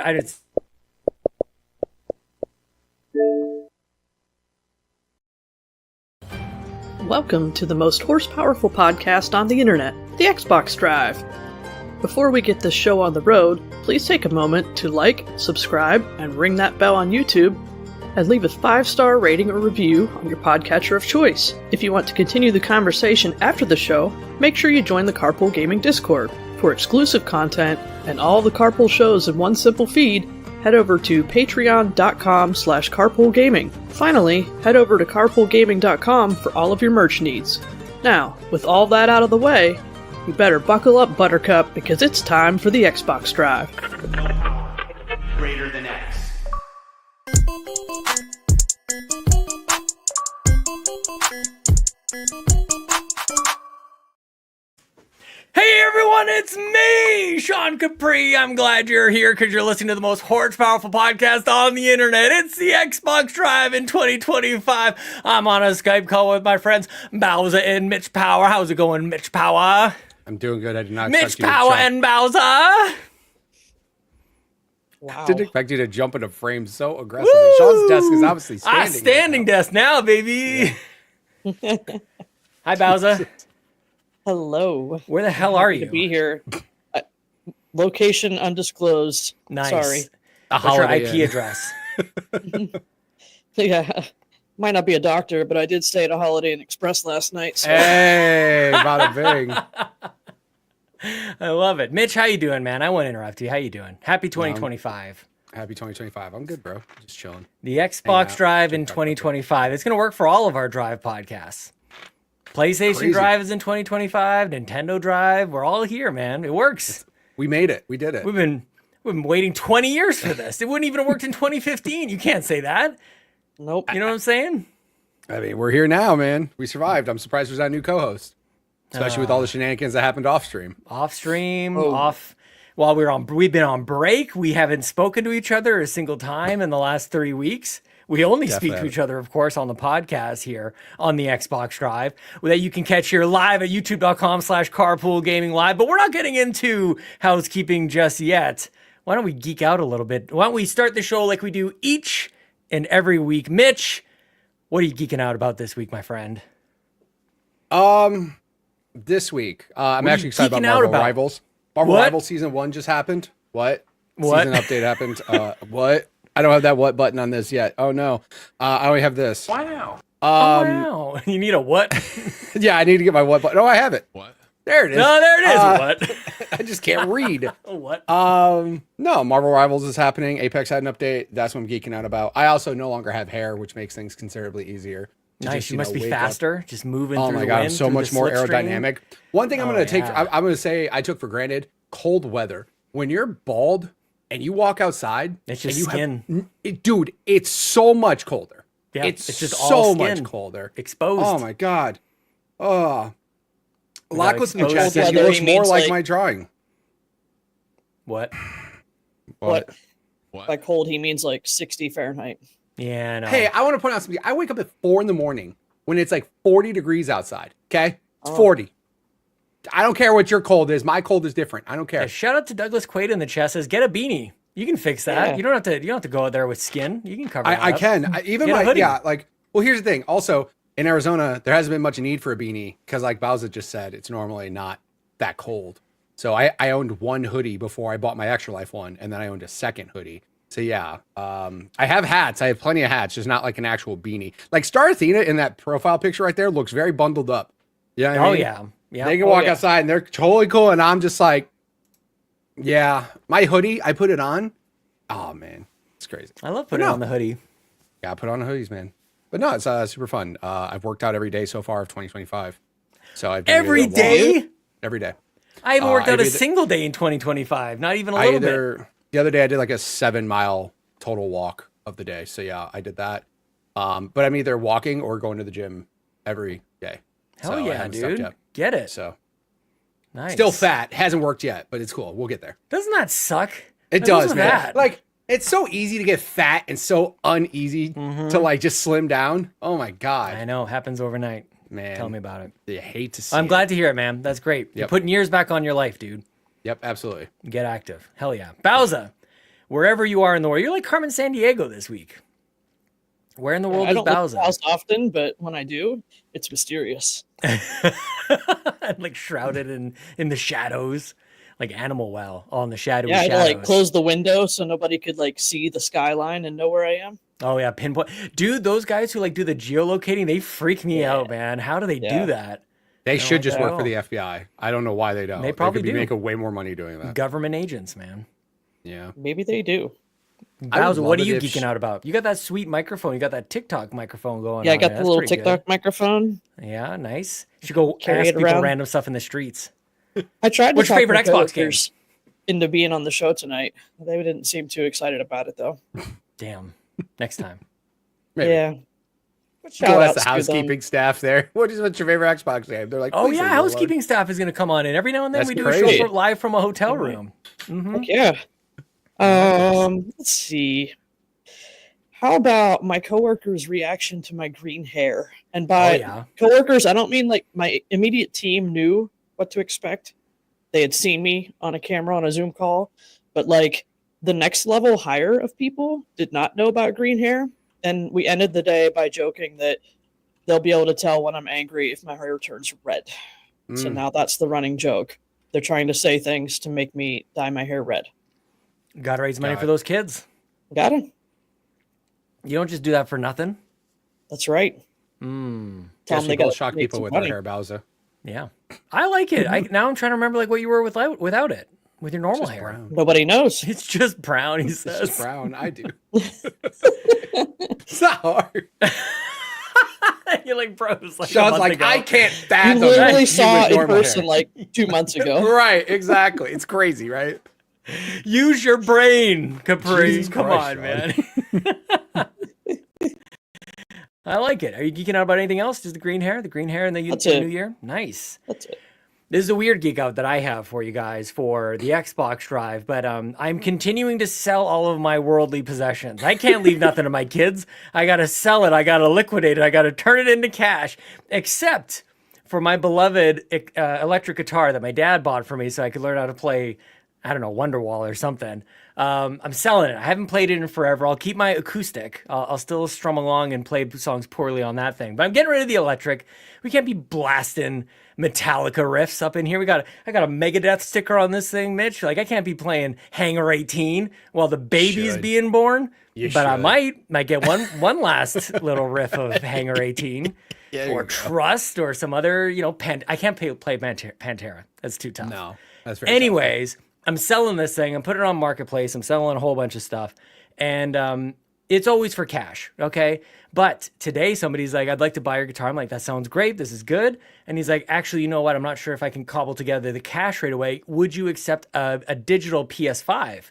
I just. Welcome to the most horsepowerful podcast on the internet, the Xbox Drive. Before we get this show on the road, please take a moment to like, subscribe, and ring that bell on YouTube, and leave a 5-star rating or review on your podcatcher of choice. If you want to continue the conversation after the show, make sure you join the Carpool Gaming Discord. For exclusive content and all the Carpool shows in one simple feed, head over to patreon.com/carpoolgaming. Finally, head over to carpoolgaming.com for all of your merch needs. Now, with all that out of the way, you better buckle up, Buttercup, because it's time for the Xbox Drive. Greater than X. Hey everyone, it's me, Sean Capri. I'm glad you're here because you're listening to the most horse-powerful podcast on the internet. It's the Xbox Drive in 2025. I'm on a Skype call with my friends Bowser and Mitch Power. How's it going, Mitch Power? I'm doing good. I did not Mitch expect you to Power jump. and Bowser. Wow. Didn't expect you to jump into frame so aggressively. Sean's desk is obviously standing. Standing right now. desk now, baby. Hi, Bowser. Hello. Where the hell are Happy you? to be here. Location undisclosed. Nice. Sorry. What's your Holiday IP Inn. address? Yeah. Might not be a doctor, but I did stay at a Holiday Inn Express last night. So. Hey, bada bing. I love it. Mitch, how you doing, man? I won't interrupt you. How you doing? Happy 2025. Happy 2025. I'm good, bro. Just chilling. The Xbox out. Drive in Check back up. 2025. It's going to work for all of our Drive podcasts. PlayStation Crazy. Drive is in 2025. Nintendo Drive. We're all here, man. It works. We made it. We did it. We've been waiting 20 years for this. It wouldn't even have worked in 2015. You can't say that. Nope. You know what I'm saying? I mean, we're here now, man. We survived. I'm surprised there's not a new co-host, especially with all the shenanigans that happened off stream. Off stream, Oh. off. While we've been on break. We haven't spoken to each other a single time in the last 3 weeks. We only speak to Definitely. each other, of course, on the podcast here on the Xbox Drive that you can catch here live at youtube.com/carpoolgaming live. But we're not getting into housekeeping just yet. Why don't we geek out a little bit? Why don't we start the show like we do each and every week? Mitch, what are you geeking out about this week, my friend? This week, I'm What are actually you excited about geeking out Marvel about? Rivals. Marvel What? Rivals Season 1 just happened. What? What? Season update happened. What? I don't have that what button on this yet. Oh, no. I only have this. Wow. Wow. You need a what? Yeah, I need to get my what button. Oh, I have it. What? There it is. No, there it is. What? I just can't read. What? No, Marvel Rivals is happening. Apex had an update. That's what I'm geeking out about. I also no longer have hair, which makes things considerably easier. to Nice. just, You must be wake up. faster, just moving Oh through my the god, I'm wind, so through much the more slipstream. aerodynamic. One thing I'm Oh, gonna take, yeah. I'm gonna say I took for granted cold weather. When you're bald and you walk outside, It's and just you have- skin. dude, it's so much colder. Yeah, it's it's just so all much skin. colder. Exposed. Oh my god. Oh, got lockless in the exposed. chest says he Weather, looks he more means, like like- my drawing. What? What? What? By cold, he means like 60 Fahrenheit. Yeah, no. Hey, I want to point out something. I wake up at 4 a.m. when it's like 40 degrees outside. Okay, it's Oh. 40. I don't care what your cold is. My cold is different. I don't care. Yeah, shout out to Douglas Quaid in the chat says, get a beanie. You can fix that. Yeah. You don't have to go out there with skin. You can cover that I up. can. Even Get a my hoodie. yeah, like well, here's the thing. Also, in Arizona, there hasn't been much need for a beanie because, like Bowser just said, it's normally not that cold. So I owned one hoodie before I bought my Extra Life one, and then I owned a second hoodie. So yeah, I have hats. I have plenty of hats, just not like an actual beanie. Like Star Athena in that profile picture right there looks very bundled up. Yeah, you know what I Oh mean? yeah. Yeah. They can Oh, walk yeah. outside and they're totally cool, and I'm just like, yeah, my hoodie. I put it on. Oh man, it's crazy. I love putting no. on the hoodie. Yeah, I put on hoodies, man. But no, it's super fun. I've worked out every day so far of 2025. So I've done Every either a walk- day? every day. I haven't worked out a I did- single day in 2025. Not even a I little bit. either the other day I did like a 7-mile total walk of the day. So yeah, I did that. But I'm either walking or going to the gym every day. Hell So I yeah, haven't stopped dude. yet. Get it. So Nice. still fat, hasn't worked yet, but it's cool. We'll get there. Doesn't that suck? It What does, with man. that? Like it's so easy to get fat and so uneasy to like just slim down. Oh my god, I know. Happens overnight. man. Tell me about it. You hate to see. I'm it. glad to hear it, man. That's great. You're Yep. putting years back on your life, dude. Yep, absolutely. Get active. Hell yeah. Bowser, wherever you are in the world. You're like Carmen Sandiego this week. Where in the world I is don't leave the Bowser? house often, but when I do, it's mysterious. Like shrouded in the shadows, like Animal Well on the shadowy Yeah, I had to shadows. like close the window so nobody could like see the skyline and know where I am. Oh yeah, pinpoint. Dude, those guys who like do the geolocating, they freak me out, man. How do they Yeah. do that? They should just work know. for the FBI. I don't know why they don't. They probably could be do. making way more money doing that. Government agents, man. Yeah. Maybe they do. I would Bowser, what are love you it if geeking out about? You got that sweet microphone. You got that TikTok microphone going Yeah, on. I got there. the That's little pretty TikTok good. microphone. Yeah, nice. You should go Carry ask it people around. random stuff in the streets. I tried to What's your talk favorite my Xbox game? coworkers into being on the show tonight. They didn't seem too excited about it though. Damn. Next time. Maybe. Yeah. But Go shout ask outs the to housekeeping them. staff there. What's your favorite Xbox game? They're like, Oh "Please yeah, leave me alone." housekeeping staff is going to come on in. Every now and then That's we do great. a show live from a hotel All right. room. Mm-hmm. Heck yeah. Let's see. How about my coworkers' reaction to my green hair? And by yeah. coworkers, I don't mean like my immediate team knew what to expect. They had seen me on a camera on a Zoom call, but like the next level higher of people did not know about green hair. And we ended the day by joking that they'll be able to tell when I'm angry if my hair turns red. So now that's the running joke. They're trying to say things to make me dye my hair red. Got to raise money Got for it. those kids. Got it? You don't just do that for nothing. That's right. Mm. Tell Guess them we they both got shock people with our hair, Bowser. Yeah. I like it. Now I'm trying to remember like what you were without it. With your normal Just hair. brown. Nobody knows. It's just brown, he It's says. just brown. I do. It's not hard. You're like, bro, it's like a Sean's month like, ago. I can't You fathom literally you saw with it in normal person hair. like 2 months ago. Right, exactly. It's crazy, right? Use your brain, Capri. Jesus Come Christ, on, man. I like it. Are you geeking out about anything else? Just the green hair? The green hair and the That's the it. new year? Nice. That's it. This is a weird geek out that I have for you guys for the Xbox Drive, but I'm continuing to sell all of my worldly possessions. I can't leave nothing to my kids. I got to sell it. I got to liquidate it. I got to turn it into cash, except for my beloved electric guitar that my dad bought for me so I could learn how to play, I don't know, Wonderwall or something. I'm selling it. I haven't played it in forever. I'll keep my acoustic. I'll still strum along and play songs poorly on that thing. But I'm getting rid of the electric. We can't be blasting Metallica riffs up in here. I got a Megadeth sticker on this thing, Mitch. Like I can't be playing Hangar 18 while the baby's Should. being born. You but I should. might get one last little riff of Hangar 18 Yeah, or Trust or some other, I can't play Pantera. That's too tough. No, that's very tough. Anyways, I'm selling this thing. I'm putting it on Marketplace. I'm selling a whole bunch of stuff. And it's always for cash, okay? But today somebody's like, I'd like to buy your guitar. I'm like, that sounds great. This is good. And he's like, actually, you know what? I'm not sure if I can cobble together the cash right away. Would you accept a digital PS5?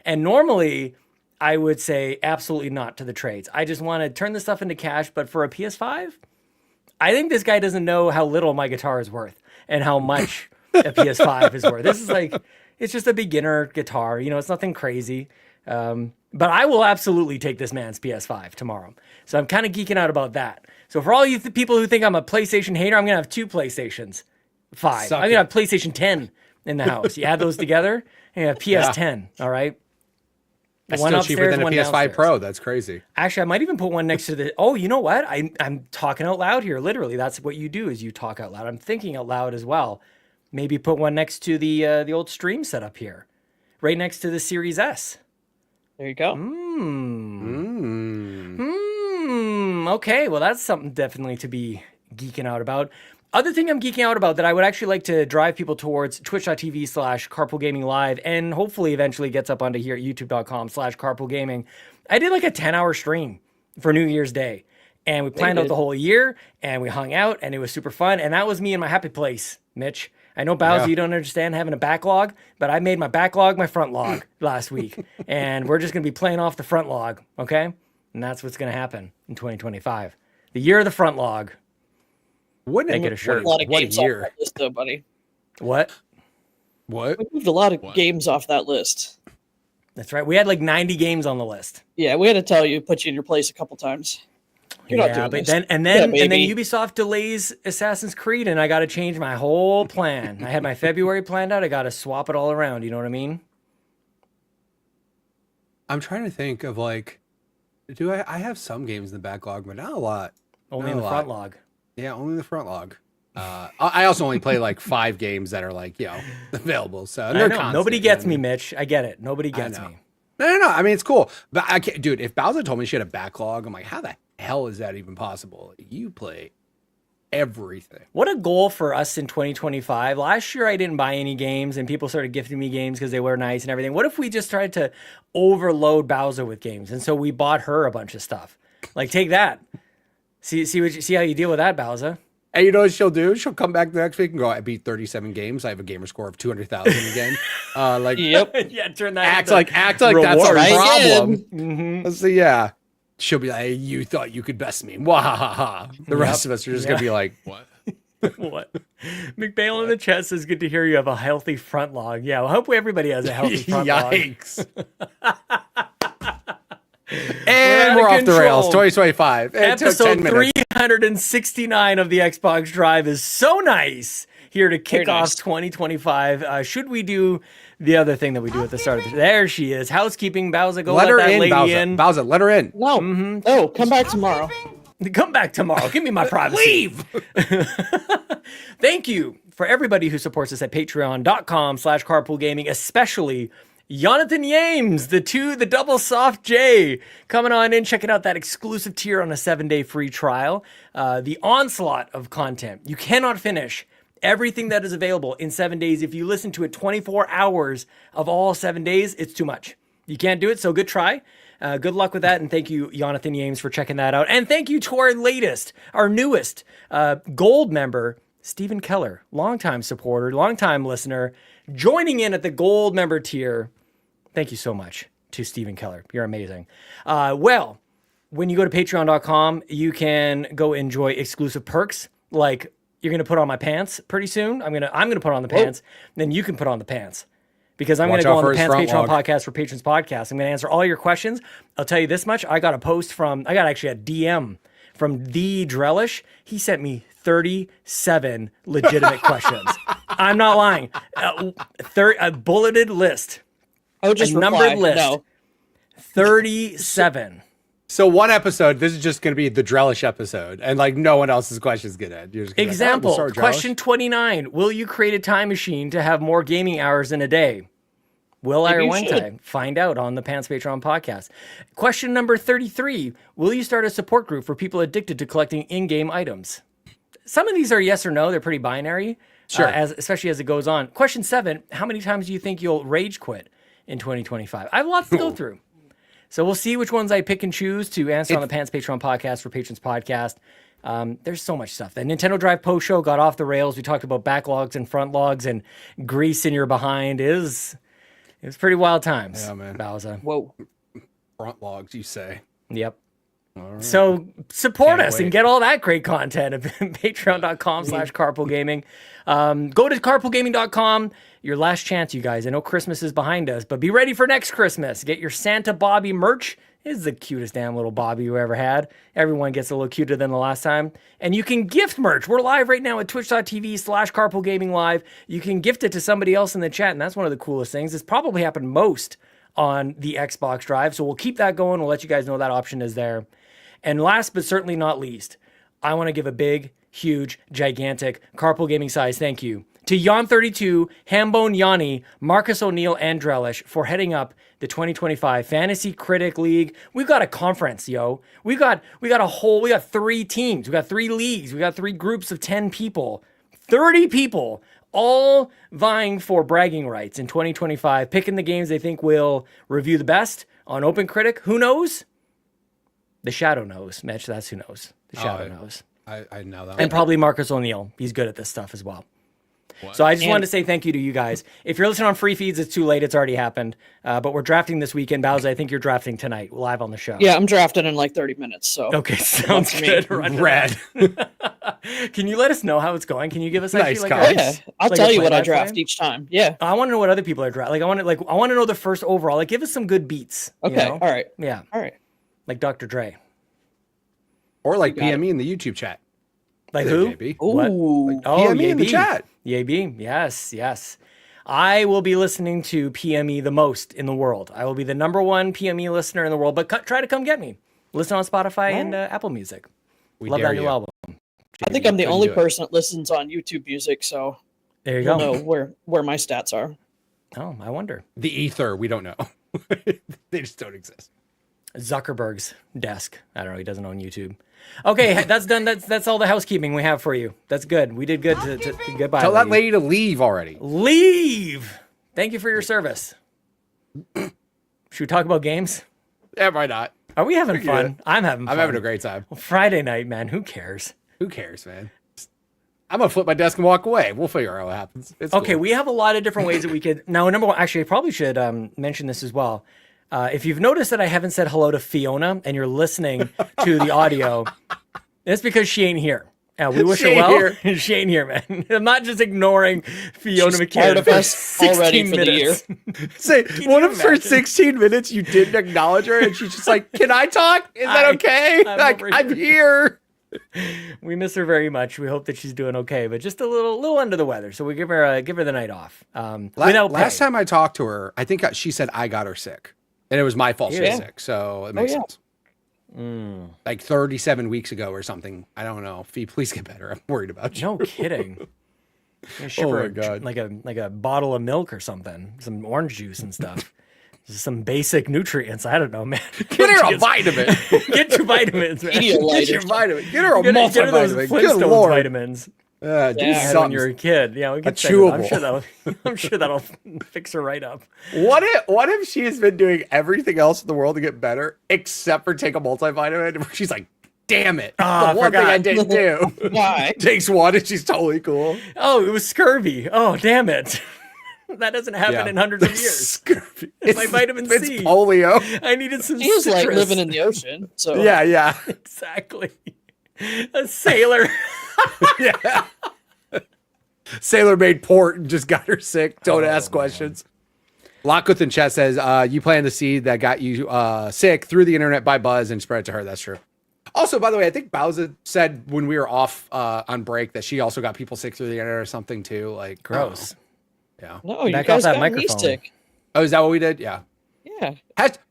And normally I would say absolutely not to the trades. I just want to turn the stuff into cash. But for a PS5, I think this guy doesn't know how little my guitar is worth and how much a PS5 is worth. This is like, it's just a beginner guitar. It's nothing crazy. But I will absolutely take this man's PS5 tomorrow. So I'm kind of geeking out about that. So for all you people who think I'm a PlayStation hater, I'm going to have 2 PlayStations 5. Suck I'm going to it. have PlayStation 10 in the house. You add those together, and you have PS10, all right? That's One still cheaper upstairs, than a one PS5 downstairs. Pro. That's crazy. Actually, I might even put one next to the... Oh, you know what? I'm talking out loud here. Literally, that's what you do is you talk out loud. I'm thinking out loud as well. Maybe put one next to the old stream setup here. Right next to the Series S. There you go. Okay, well, that's something definitely to be geeking out about. Other thing I'm geeking out about that I would actually like to drive people towards twitch.tv/carpoolgaming live and hopefully eventually gets up onto here at youtube.com/carpoolgaming. I did like a 10-hour stream for New Year's Day and we planned out the whole year and we hung out and it was super fun. And that was me in my happy place, Mitch. I know, Bowser, Yeah. you don't understand having a backlog, but I made my backlog my front log last week. And we're just going to be playing off the front log, okay? And that's what's going to happen in 2025. The year of the front log. Wouldn't Make it a shirt. A lot of What games off year? that list, though, buddy. What? What? We moved a lot of games off that list. That's right. We had like 90 games on the list. Yeah, we had to tell you, put you in your place a couple times. You're not doing but this. then and Yeah, then baby. Ubisoft delays Assassin's Creed, and I got to change my whole plan. I had my February planned out. I got to swap it all around. You know what I mean? I'm trying to think of like, do I have some games in the backlog, but not a lot. Only in Not the a front lot. log. Yeah, only the front log. I also only play like 5 games that are like, available. So I they're know. constant, Nobody you know gets what I me, mean? Mitch. I get it. Nobody gets know. me. No. I mean, it's cool, but I can't, dude. If Bowser told me she had a backlog, I'm like, how the hell is that even possible? You play everything. What a goal for us in 2025. Last year, I didn't buy any games, and people started gifting me games because they were nice and everything. What if we just tried to overload Bowser with games? And so we bought her a bunch of stuff. Like, take that. See how you deal with that, Bowser. And you know what she'll do? She'll come back the next week and go, I beat 37 games. I have a gamer score of 200,000 again. Yep. Yeah, turn that act into like that's our reward. Right problem. Mhm. So yeah, she'll be like, you thought you could best me. Wahaha. The rest of us are just gonna be like, what? What? McBail in the chat says, good to hear you have a healthy front log. Yeah, well, I hope everybody has a healthy front log. Yikes. And we're off the rails. 2025. It took 10 Episode minutes. 369 of the Xbox Drive is so nice here to kick Very off nice. 2025. Should we do the other thing that we do at the start of the There she is. Housekeeping. Bowser, go Let her that in, lady Bowser. in. Bowser, let her in. No, no, come back tomorrow. Come back tomorrow. Give me my privacy. Leave. Thank you for everybody who supports us at patreon.com/carpoolgaming, especially Jonathan Yames, the double soft J, coming on in, checking out that exclusive tier on a 7-day free trial. The onslaught of content. You cannot finish everything that is available in 7 days. If you listen to it 24 hours of all 7 days, it's too much. You can't do it, so good try. Good luck with that, and thank you, Jonathan Yames, for checking that out. And thank you to our newest gold member, Stephen Keller, longtime supporter, longtime listener, joining in at the gold member tier. Thank you so much to Stephen Keller. You're amazing. Well, when you go to patreon.com, you can go enjoy exclusive perks, like you're going to put on my pants pretty soon. I'm going to put on the pants, then you can put on the pants. Because I'm going to go on the Pants Patreon podcast for Patrons Podcast. I'm going to answer all your questions. I'll tell you this much. I got actually a DM from The Drellish. He sent me 37 legitimate questions. I'm not lying. A bulleted list. I would just A numbered reply, list. no. 37. So one episode, this is just going to be the Drellish episode, and like no one else's questions get in. You're just gonna be Example, like, "Oh, sorry, Drellish." question 29. Will you create a time machine to have more gaming hours in a day? Will I or Maybe you won't I? should. Find out on the Pants Patreon podcast. Question number 33. Will you start a support group for people addicted to collecting in-game items? Some of these are yes or no. They're pretty binary, Sure. especially as it goes on. Question 7. How many times do you think you'll rage quit in 2025? I have lots to go through. So we'll see which ones I pick and choose to answer on the Pants Patreon podcast for Patrons Podcast. There's so much stuff. The Nintendo Drive post show got off the rails. We talked about backlogs and front logs and grease in your behind. It was pretty wild times. Yeah, man. Bowser. Whoa. Front logs, you say. Yep. So support Can't us and wait. get all that great content at patreon.com/carpoolgaming. Go to carpoolgaming.com. Your last chance, you guys. I know Christmas is behind us, but be ready for next Christmas. Get your Santa Bobby merch. This is the cutest damn little Bobby you ever had. Everyone gets a little cuter than the last time. And you can gift merch. We're live right now at twitch.tv/carpoolgaming live. You can gift it to somebody else in the chat, and that's one of the coolest things. It's probably happened most on the Xbox Drive, so we'll keep that going. We'll let you guys know that option is there. And last but certainly not least, I want to give a big, huge, gigantic Carpool Gaming size thank you to Yon32, Hambone Yanni, Marcus O'Neill, and Drellish for heading up the 2025 Fantasy Critic League. We've got a conference, yo. We got 3 teams. We got 3 leagues. We got 3 groups of 10 people. 30 people all vying for bragging rights in 2025, picking the games they think will review the best on Open Critic. Who knows? The Shadow knows, Mitch. That's who knows. The Shadow knows. I know that. And probably Marcus O'Neill. He's good at this stuff as well. So I just wanted to say thank you to you guys. If you're listening on free feeds, it's too late. It's already happened. But we're drafting this weekend. Bowser, I think you're drafting tonight, live on the show. Yeah, I'm drafting in like 30 minutes. So Okay, sounds That's me. good. Run Red. Can you let us know how it's going? Can you give us Nice, actually guys. like yeah, I'll like tell a you what I play-by-play? draft each time. Yeah. I want to know what other people are drafting. I want to know the first overall. Like, give us some good beats. you Okay. know? All right. Yeah, All right. like Dr. Dre. Or like You got PM me in the YouTube chat. Like Hey there, who? JB. What? Ooh. Oh, PM me in the YAB. chat. YAB. Yes, yes. I will be listening to PME the most in the world. I will be the number one PME listener in the world, but try to come get me. Listen on Spotify and Apple Music. We Love dare that new you. album. I think I'm the couldn't only do it. person that listens on YouTube Music, so There you you'll go. know where my stats are. Oh, I wonder. The ether, we don't know. They just don't exist. Zuckerberg's desk. I don't know. He doesn't own YouTube. Okay, that's done. That's all the housekeeping we have for you. That's good. We did good. Goodbye. Tell that lady to leave already. Leave. Thank you for your service. Should we talk about games? Yeah, why not? Are we having can fun? do it. I'm having fun. I'm having a great time. Well, Friday night, man. Who cares? Who cares, man? I'm gonna flip my desk and walk away. We'll figure out what happens. It's Okay, cool. we have a lot of different ways that we could. Now, number one, actually, I probably should mention this as well. If you've noticed that I haven't said hello to Fiona and you're listening to the audio, it's because she ain't here. We wish She her ain't well. here. She ain't here, man. I'm not just ignoring Fiona She's McKinnon part of for us already 16 for the minutes. Say, Can what you if for imagine? 16 minutes you didn't acknowledge her and she's just like, "Can I talk? Is that okay? I'm Like, over I'm here." We miss her very much. We hope that she's doing okay, but just a little under the weather. So we give her the night off. Without Last pay. time I talked to her, I think she said I got her sick, and it was my fault she was Yeah. sick. So it makes yeah. sense. Like 37 weeks ago or something. I don't know. Fee, please get better. I'm worried about you. No kidding. You ship Oh her my a- God. like a bottle of milk or something, some orange juice and stuff. Just some basic nutrients. I don't know, man. Get her a vitamin. Get your vitamins, man. Pedialyte. Get your vitamin. Get her a Get her those multivitamin. Good Flintstones lord. vitamins. Do Yeah. You had when something. you were a kid. Yeah, we could A send her- I'm chewable. sure that'll fix her right up. What if she has been doing everything else in the world to get better except for take a multivitamin? Where she's like, "Damn it, Ah, the one thing forgot. I didn't do." Why? Takes one and she's totally cool. Oh, it was scurvy. Oh, damn it. That doesn't happen in hundreds of years. Scurvy. It's my vitamin It's C. polio. I needed some She was citrus. like living in the ocean. So Yeah, yeah, Exactly. A sailor. yeah. Sailor made port and just got her sick. Don't ask questions. Lockwood in chat says, "You planted the seed that got you sick through the internet by Buzz and spread it to her." That's true. Also, by the way, I think Bowser said when we were off on break that she also got people sick through the internet or something too. Like, Gross. Yeah. no, you Back guys off that got me microphone. sick. Oh, is that what we did? Yeah. Yeah,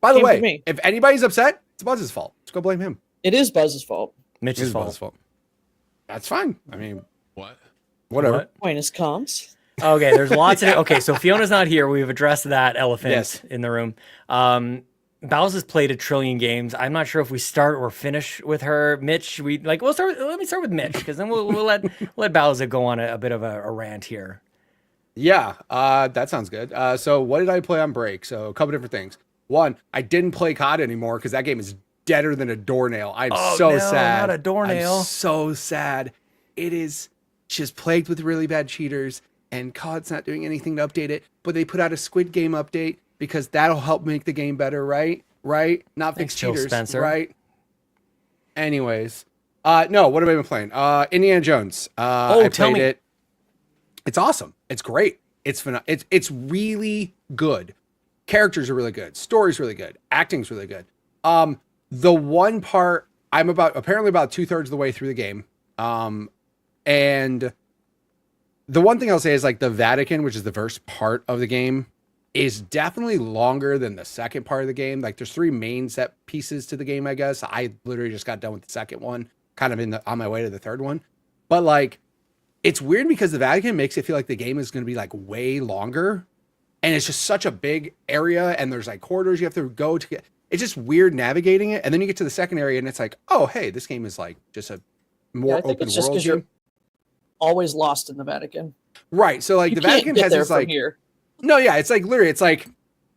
By the Came way, from me. if anybody's upset, it's Buzz's fault. Let's go blame him. it is Buzz's fault. Mitch's It's fault. Buzz's fault. That's fine. I mean, What? whatever. What? Aquinas comes. Okay, there's lots of. Okay, so Fiona's not here. We've addressed that elephant Yes. in the room. Bowles has played a trillion games. I'm not sure if we start or finish with her. Mitch, we'll start. Let me start with Mitch because then we'll let Bowles go on a bit of a rant here. Yeah, that sounds good. So what did I play on break? So a couple different things. One, I didn't play COD anymore because that game is deader than a doornail. I'm Oh, so no, sad. not a doornail. I'm so sad. It is just plagued with really bad cheaters, and COD's not doing anything to update it. But they put out a Squid Game update because that'll help make the game better, right? Right? Not fix Thanks, Phil cheaters, Spencer. right? Anyways, no. What have I been playing? Indiana Jones. I tell played me. it. It's awesome. It's great. It's really good. Characters are really good. Story's really good. Acting's really good. The one part I'm apparently about 2/3 of the way through the game. And the one thing I'll say is like the Vatican, which is the first part of the game, is definitely longer than the second part of the game. Like there's 3 main set pieces to the game, I guess. I literally just got done with the second one, kind of on my way to the third one. But like, it's weird because the Vatican makes it feel like the game is going to be like way longer. And it's just such a big area. And there's like corridors you have to go to get. It's just weird navigating it. And then you get to the second area and it's like, oh, hey, this game is like just a more I think open it's just world because you're game. always lost in the Vatican. Right. So like You the can't Vatican get has there this from like, here. no, yeah, it's like literally, it's like,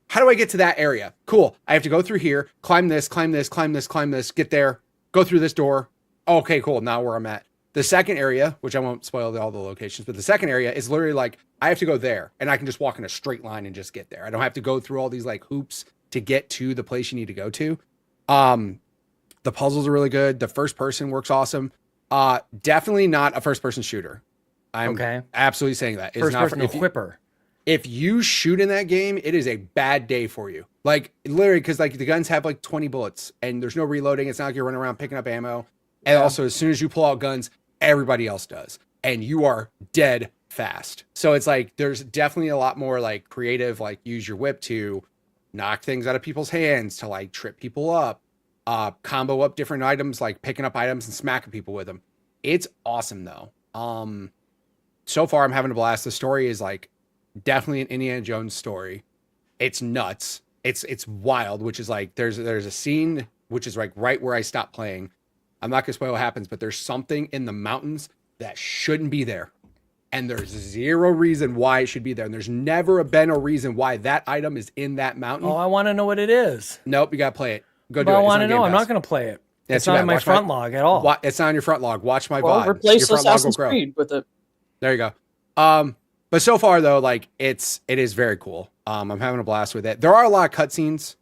how do I get to that area? Cool. I have to go through here, climb this, get there, go through this door. Okay, cool. Now where I'm at. The second area, which I won't spoil all the locations, but the second area is literally like, I have to go there and I can just walk in a straight line and just get there. I don't have to go through all these like hoops to get to the place you need to go to. The puzzles are really good. The first person works awesome. Definitely not a first person shooter. I'm Okay. absolutely saying that. It's First not person if you- whipper. if you shoot in that game, it is a bad day for you. Like literally, because like the guns have like 20 bullets and there's no reloading. It's not like you're running around picking up ammo. And also, as soon as you pull out guns, everybody else does, and you are dead fast. So it's like there's definitely a lot more like creative, like use your whip to knock things out of people's hands, to like trip people up, combo up different items, like picking up items and smacking people with them. It's awesome though. So far I'm having a blast. The story is like definitely an Indiana Jones story. It's nuts. It's wild, which is like there's a scene which is like right where I stopped playing. I'm not gonna spoil what happens, but there's something in the mountains that shouldn't be there. And there's zero reason why it should be there. And there's never been a reason why that item is in that mountain. Oh, I want to know what it is. Nope, you gotta play it. Go But do it. I It's want to on know. Game I'm Pass. not going to play it. Yeah, It's too not bad. in my Watch front log at all. It's not on your front log. Watch my Well, VOD. replace Your front log will Assassin's grow. Creed with it. There you go. But so far though, like it is very cool. I'm having a blast with it. There are a lot of cutscenes.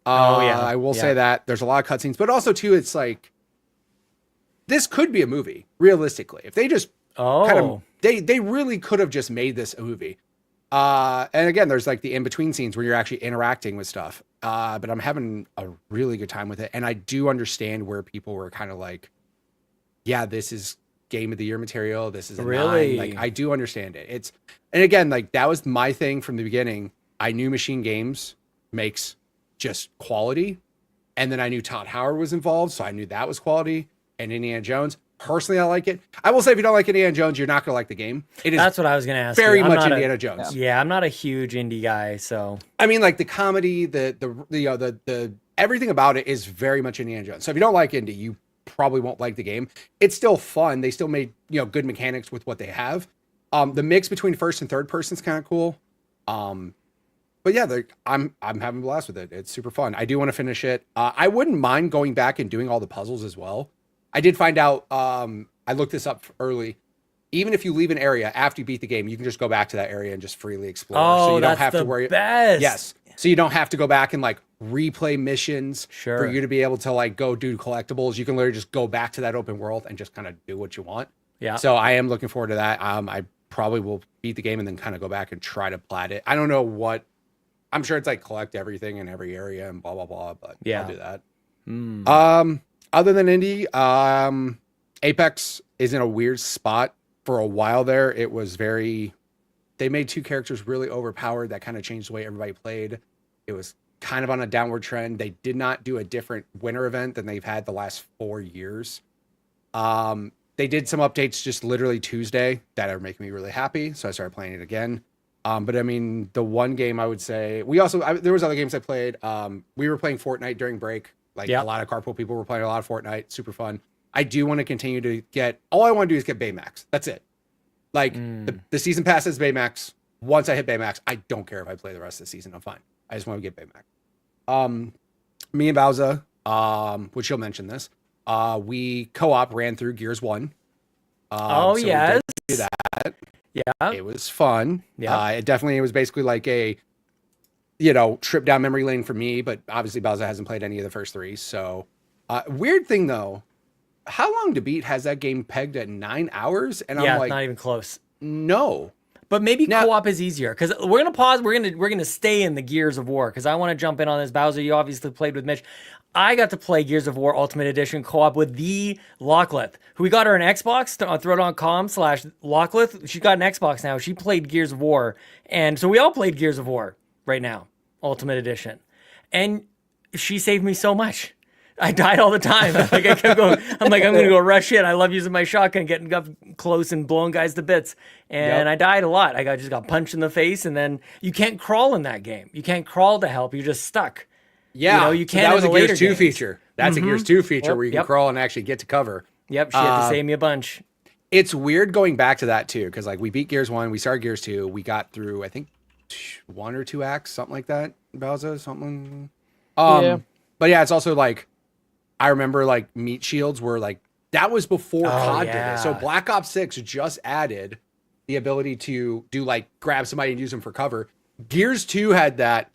I will say that there's a lot of cutscenes, but also too, it's like this could be a movie realistically. If they just kind of they really could have just made this a movie. And again, there's like the in between scenes where you're actually interacting with stuff. But I'm having a really good time with it, and I do understand where people were kind of like, yeah, this is game of the year material. This is a Really? 9. Like I do understand it. And again, like that was my thing from the beginning. I knew Machine Games makes just quality, and then I knew Todd Howard was involved, so I knew that was quality. And Indiana Jones, personally, I like it. I will say, if you don't like Indiana Jones, you're not gonna like the game. It is That's what I was going to ask. very you. I'm much not Indiana Jones. Yeah, I'm not a huge indie guy, so I mean, like the comedy, the everything about it is very much Indiana Jones. So if you don't like indie, you probably won't like the game. It's still fun. They still made good mechanics with what they have. The mix between first and third person is kind of cool. But yeah, I'm having a blast with it. It's super fun. I do want to finish it. I wouldn't mind going back and doing all the puzzles as well. I did find out. I looked this up early. Even if you leave an area after you beat the game, you can just go back to that area and just freely explore. Oh, so you that's don't have the to worry. best. Yes. So you don't have to go back and like replay missions Sure. for you to be able to like go do collectibles. You can literally just go back to that open world and just kind of do what you want. Yeah. So I am looking forward to that. I probably will beat the game and then kind of go back and try to plat it. I don't know what. I'm sure it's like collect everything in every area and blah blah blah. But Yeah. I'll do that. Mm. Other than indie, Apex is in a weird spot. For a while there, it was very. They made 2 characters really overpowered. That kind of changed the way everybody played. It was kind of on a downward trend. They did not do a different winter event than they've had the last 4 years. They did some updates just literally Tuesday that are making me really happy. So I started playing it again. But I mean, the one game I would say there was other games I played. We were playing Fortnite during break. Like a lot of carpool people were playing a lot of Fortnite. Super fun. I do want to continue to get. All I want to do is get Baymax. That's it. Like the season pass is Baymax. Once I hit Baymax, I don't care if I play the rest of the season. I'm fine. I just want to get Baymax. Me and Bowza, which you'll mention this. We co-op ran through Gears 1. Oh, so yes. we did do that. Yeah. It was fun. Yeah. It was basically like a, trip down memory lane for me, but obviously Bowza hasn't played any of the first 3. So, weird thing though, how long to beat has that game pegged at 9 hours? And I'm like, not even close. no. But maybe Now- co-op is easier because we're gonna pause. We're gonna stay in the Gears of War because I want to jump in on this. Bowser, you obviously played with Mitch. I got to play Gears of War Ultimate Edition co-op with the Lockleth, who we got her an Xbox on throw.com/Lockleth. She got an Xbox now. She played Gears of War, and so we all played Gears of War right now, Ultimate Edition, and she saved me so much. I died all the time. I'm gonna go rush in. I love using my shotgun, getting up close and blowing guys to bits. And I died a lot. Just got punched in the face, and then you can't crawl in that game. You can't crawl to help. You're just stuck. Yeah, you so can't. that was in a the Gears later 2 games. feature. That's a Gears 2 feature where you can Yep. crawl and actually get to cover. Yep, she had to save me a bunch. It's weird going back to that too, because like we beat Gears 1, we started Gears 2, we got through I think 1 or 2 acts, something like that. Bowser, something. Yeah. But yeah, it's also like I remember like meat shields were like that was before COD did it. So yeah. Black Ops 6 just added the ability to do like grab somebody and use them for cover. Gears 2 had that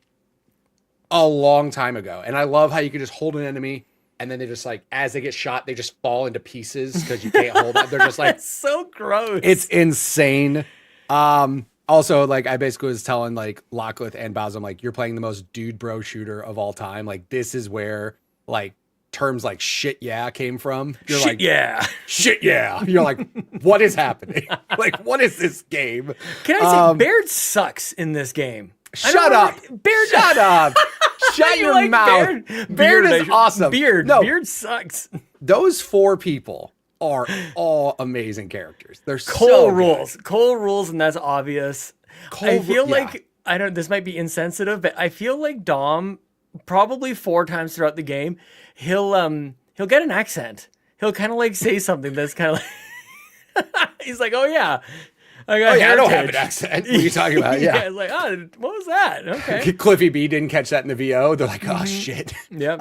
a long time ago, and I love how you can just hold an enemy and then they just like as they get shot they just fall into pieces because you can't hold them. They're just like It's so gross. it's insane. Also, like I basically was telling like Lockleth and Bowser, I'm like, you're playing the most dude bro shooter of all time. Like this is where like terms like shit yeah came from. You're Shit, like, yeah. shit yeah. You're like, what is happening? Like, what is this game? Can I say Baird sucks in this game? Shut up. Baird, Shut up. Shut You your like mouth. Baird? Beard is awesome. Beard. No, Beard sucks. those 4 people are all amazing characters. They're Cole so good. rules. Cole rules, and that's obvious. I feel yeah. like I don't. This might be insensitive, but I feel like Dom probably 4 times throughout the game, he'll get an accent. He'll kind of like say something that's kind of like he's like, oh yeah. I got I don't have heritage. an accent. What are you talking about? Yeah. It's like, oh, what was that? Okay. Cliffy B didn't catch that in the VO. They're like, oh shit. Yep.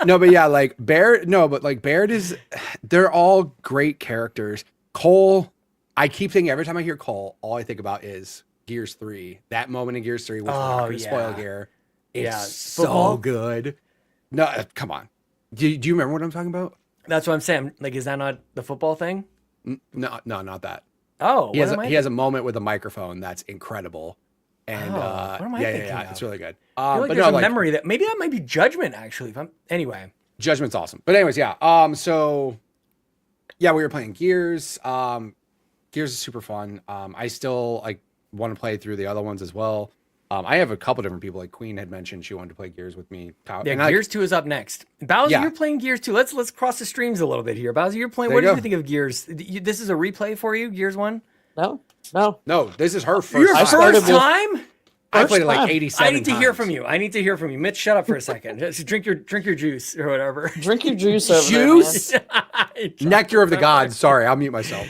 No, but yeah, like Baird is, they're all great characters. Cole, I keep thinking every time I hear Cole, all I think about is Gears 3. That moment in Gears 3 with spoil gear. It's so Football? good. No, come on. Do you remember what I'm talking about? That's what I'm saying. Like, is that not the football thing? No, not that. Oh, He has a moment with a microphone that's incredible. And what am I thinking of? it's really good. I feel like but there's no, a memory that maybe that might be Judgment actually. Anyway, Judgment's awesome. But anyways, yeah. So yeah, we were playing Gears. Gears is super fun. I still like want to play through the other ones as well. I have a couple different people, like Queen had mentioned she wanted to play Gears with me. Yeah, Gears 2 is up next. Bowser, you're playing Gears 2. Let's cross the streams a little bit here. Bowser, you're playing. What did you think of Gears? This is a replay for you, Gears 1? No, this is her first Your time. first time? I played it like 87 I need to hear from you. I need to hear from you. Mitch, shut up for a second. Just drink your juice or whatever. Drink your juice over Juice? there, man. Nectar of the gods. Sorry, I'll mute myself.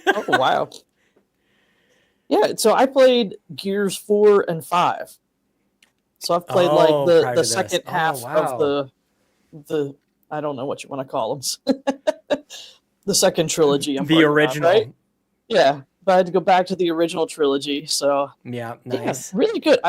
Oh, wow. Yeah, so I played Gears 4 and 5. So I've played like the second half of the I don't know what you want to call them. The second trilogy. The original. Right? Yeah, but I had to go back to the original trilogy. So yeah, nice. Yeah, really good.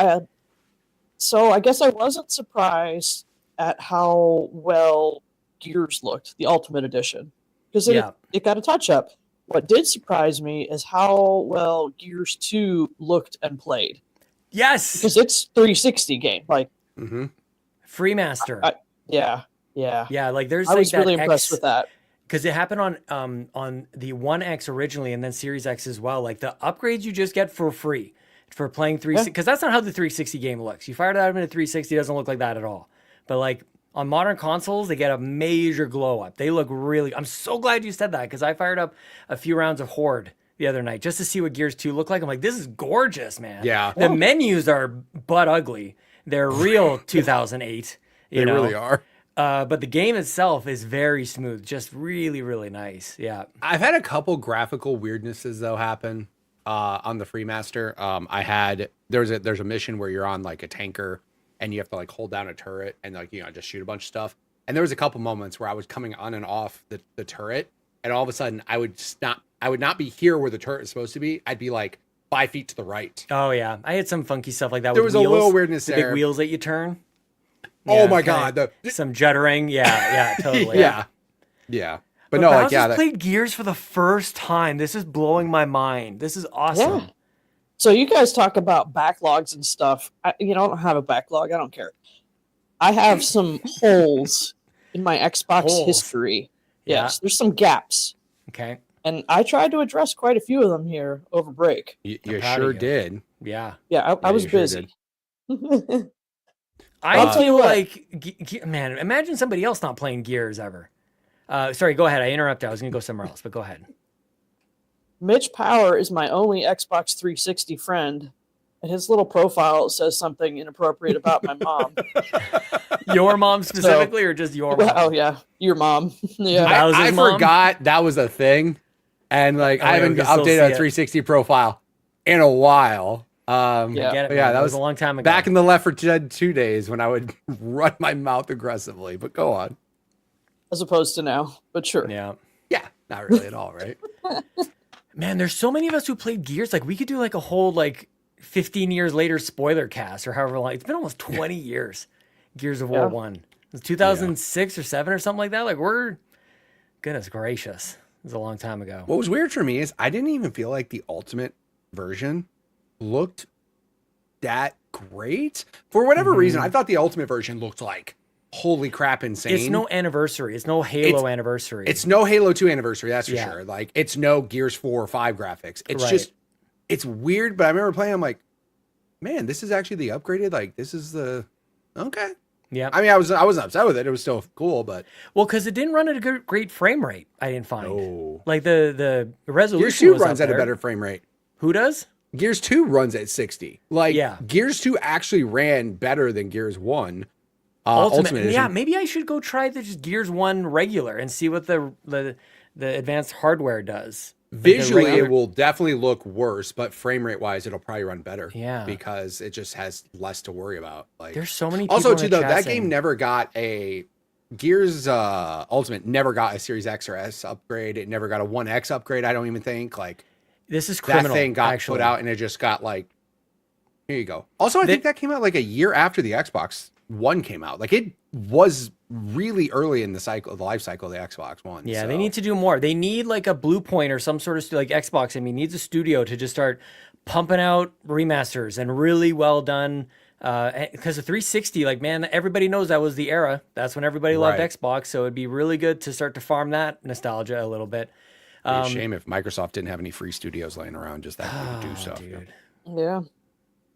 So I guess I wasn't surprised at how well Gears looked, the Ultimate Edition, because it got a touch up. What did surprise me is how well Gears 2 looked and played. Yes, because it's 360 game, like free master. Yeah. Like there's. I was really impressed with that because it happened on the One X originally, and then Series X as well. Like the upgrades you just get for free for playing 360, because that's not how the 360 game looks. You fire that up into 360, it doesn't look like that at all. But like on modern consoles, they get a major glow up. They look really. I'm so glad you said that because I fired up a few rounds of Horde the other night just to see what Gears 2 looked like. I'm like, this is gorgeous, man. Yeah. The menus are butt ugly. They're real 2008. They really are. But the game itself is very smooth, just really, really nice. Yeah. I've had a couple graphical weirdnesses though happen on the Freemaster. There's a mission where you're on like a tanker and you have to like hold down a turret and like just shoot a bunch of stuff. And there was a couple moments where I was coming on and off the turret, and all of a sudden I would not be here where the turret is supposed to be. I'd be like 5 feet to the right. Oh yeah, I had some funky stuff like that. There with was wheels, a little weirdness the there. big wheels that you turn. Oh my god, some juddering. Yeah, totally. yeah. But no, like I played Gears for the first time. This is blowing my mind. This is awesome. Yeah. So you guys talk about backlogs and stuff. I don't have a backlog. I don't care. I have some holes in my Xbox history. Yes, there's some gaps. Okay. And I tried to address quite a few of them here over break. You sure did. Yeah. Yeah, I was busy. I feel like, man, imagine somebody else not playing Gears ever. Sorry, go ahead. I interrupted. I was going to go somewhere else, but go ahead. Mitch Power is my only Xbox 360 friend, and his little profile says something inappropriate about my mom. Your mom specifically, or just your mom? Oh, yeah. Your mom. Yeah. I forgot that was a thing. And like, I haven't updated a 360 profile in a while. I get it, that was a long time ago. Back in the Left 4 Dead 2 days when I would run my mouth aggressively, but go on. As opposed to now, but sure. Yeah, not really at all, right? Man, there's so many of us who played Gears. Like, we could do like a whole like 15 years later spoiler cast or however long. It's been almost 20 years. Gears of War 1. It was 2006 or 7 or something like that. Like, goodness gracious. It was a long time ago. What was weird for me is I didn't even feel like the Ultimate version looked that great. For whatever reason, I thought the Ultimate version looked like holy crap insane. It's no anniversary. It's no Halo anniversary. It's no Halo 2 anniversary, that's for Yeah. sure. Like, it's no Gears 4 or 5 graphics. It's Right. just, it's weird, but I remember playing, I'm like, man, this is actually the upgraded, like, this is the, okay. Yeah. I mean, I wasn't upset with it. It was still cool, but. Well, because it didn't run at a great frame rate, I didn't find. No. Like the resolution Gears 2 was runs up at a there. better frame rate. Who does? Gears 2 runs at 60. Like, Yeah. Gears 2 actually ran better than Gears 1. Ultimate Edition. Yeah, maybe I should go try the just Gears 1 regular and see what the advanced hardware does. Like the Visually, regular- it will definitely look worse, but frame rate wise, it'll probably run better. Yeah. Because it just has less to worry about. Like, There's so many people also, in too, the though, chat that saying- game never got a Gears Ultimate never got a Series X or S upgrade. It never got a 1X upgrade. I don't even think. Like, This is criminal. that thing got actually. put out and it just got like, here you go. Also, I think that came out like a year after the Xbox One came out. Like, it was really early in the life cycle of the Xbox One. Yeah, so. they need to do more. They need like a Blue Point or some sort of like Xbox. I mean, needs a studio to just start pumping out remasters and really well done. Because the 360, like, man, everybody knows that was the era. That's when everybody loved Right. Xbox. So it'd be really good to start to farm that nostalgia a little bit. It'd be a shame if Microsoft didn't have any free studios laying around just that they would do so. Dude. Yeah.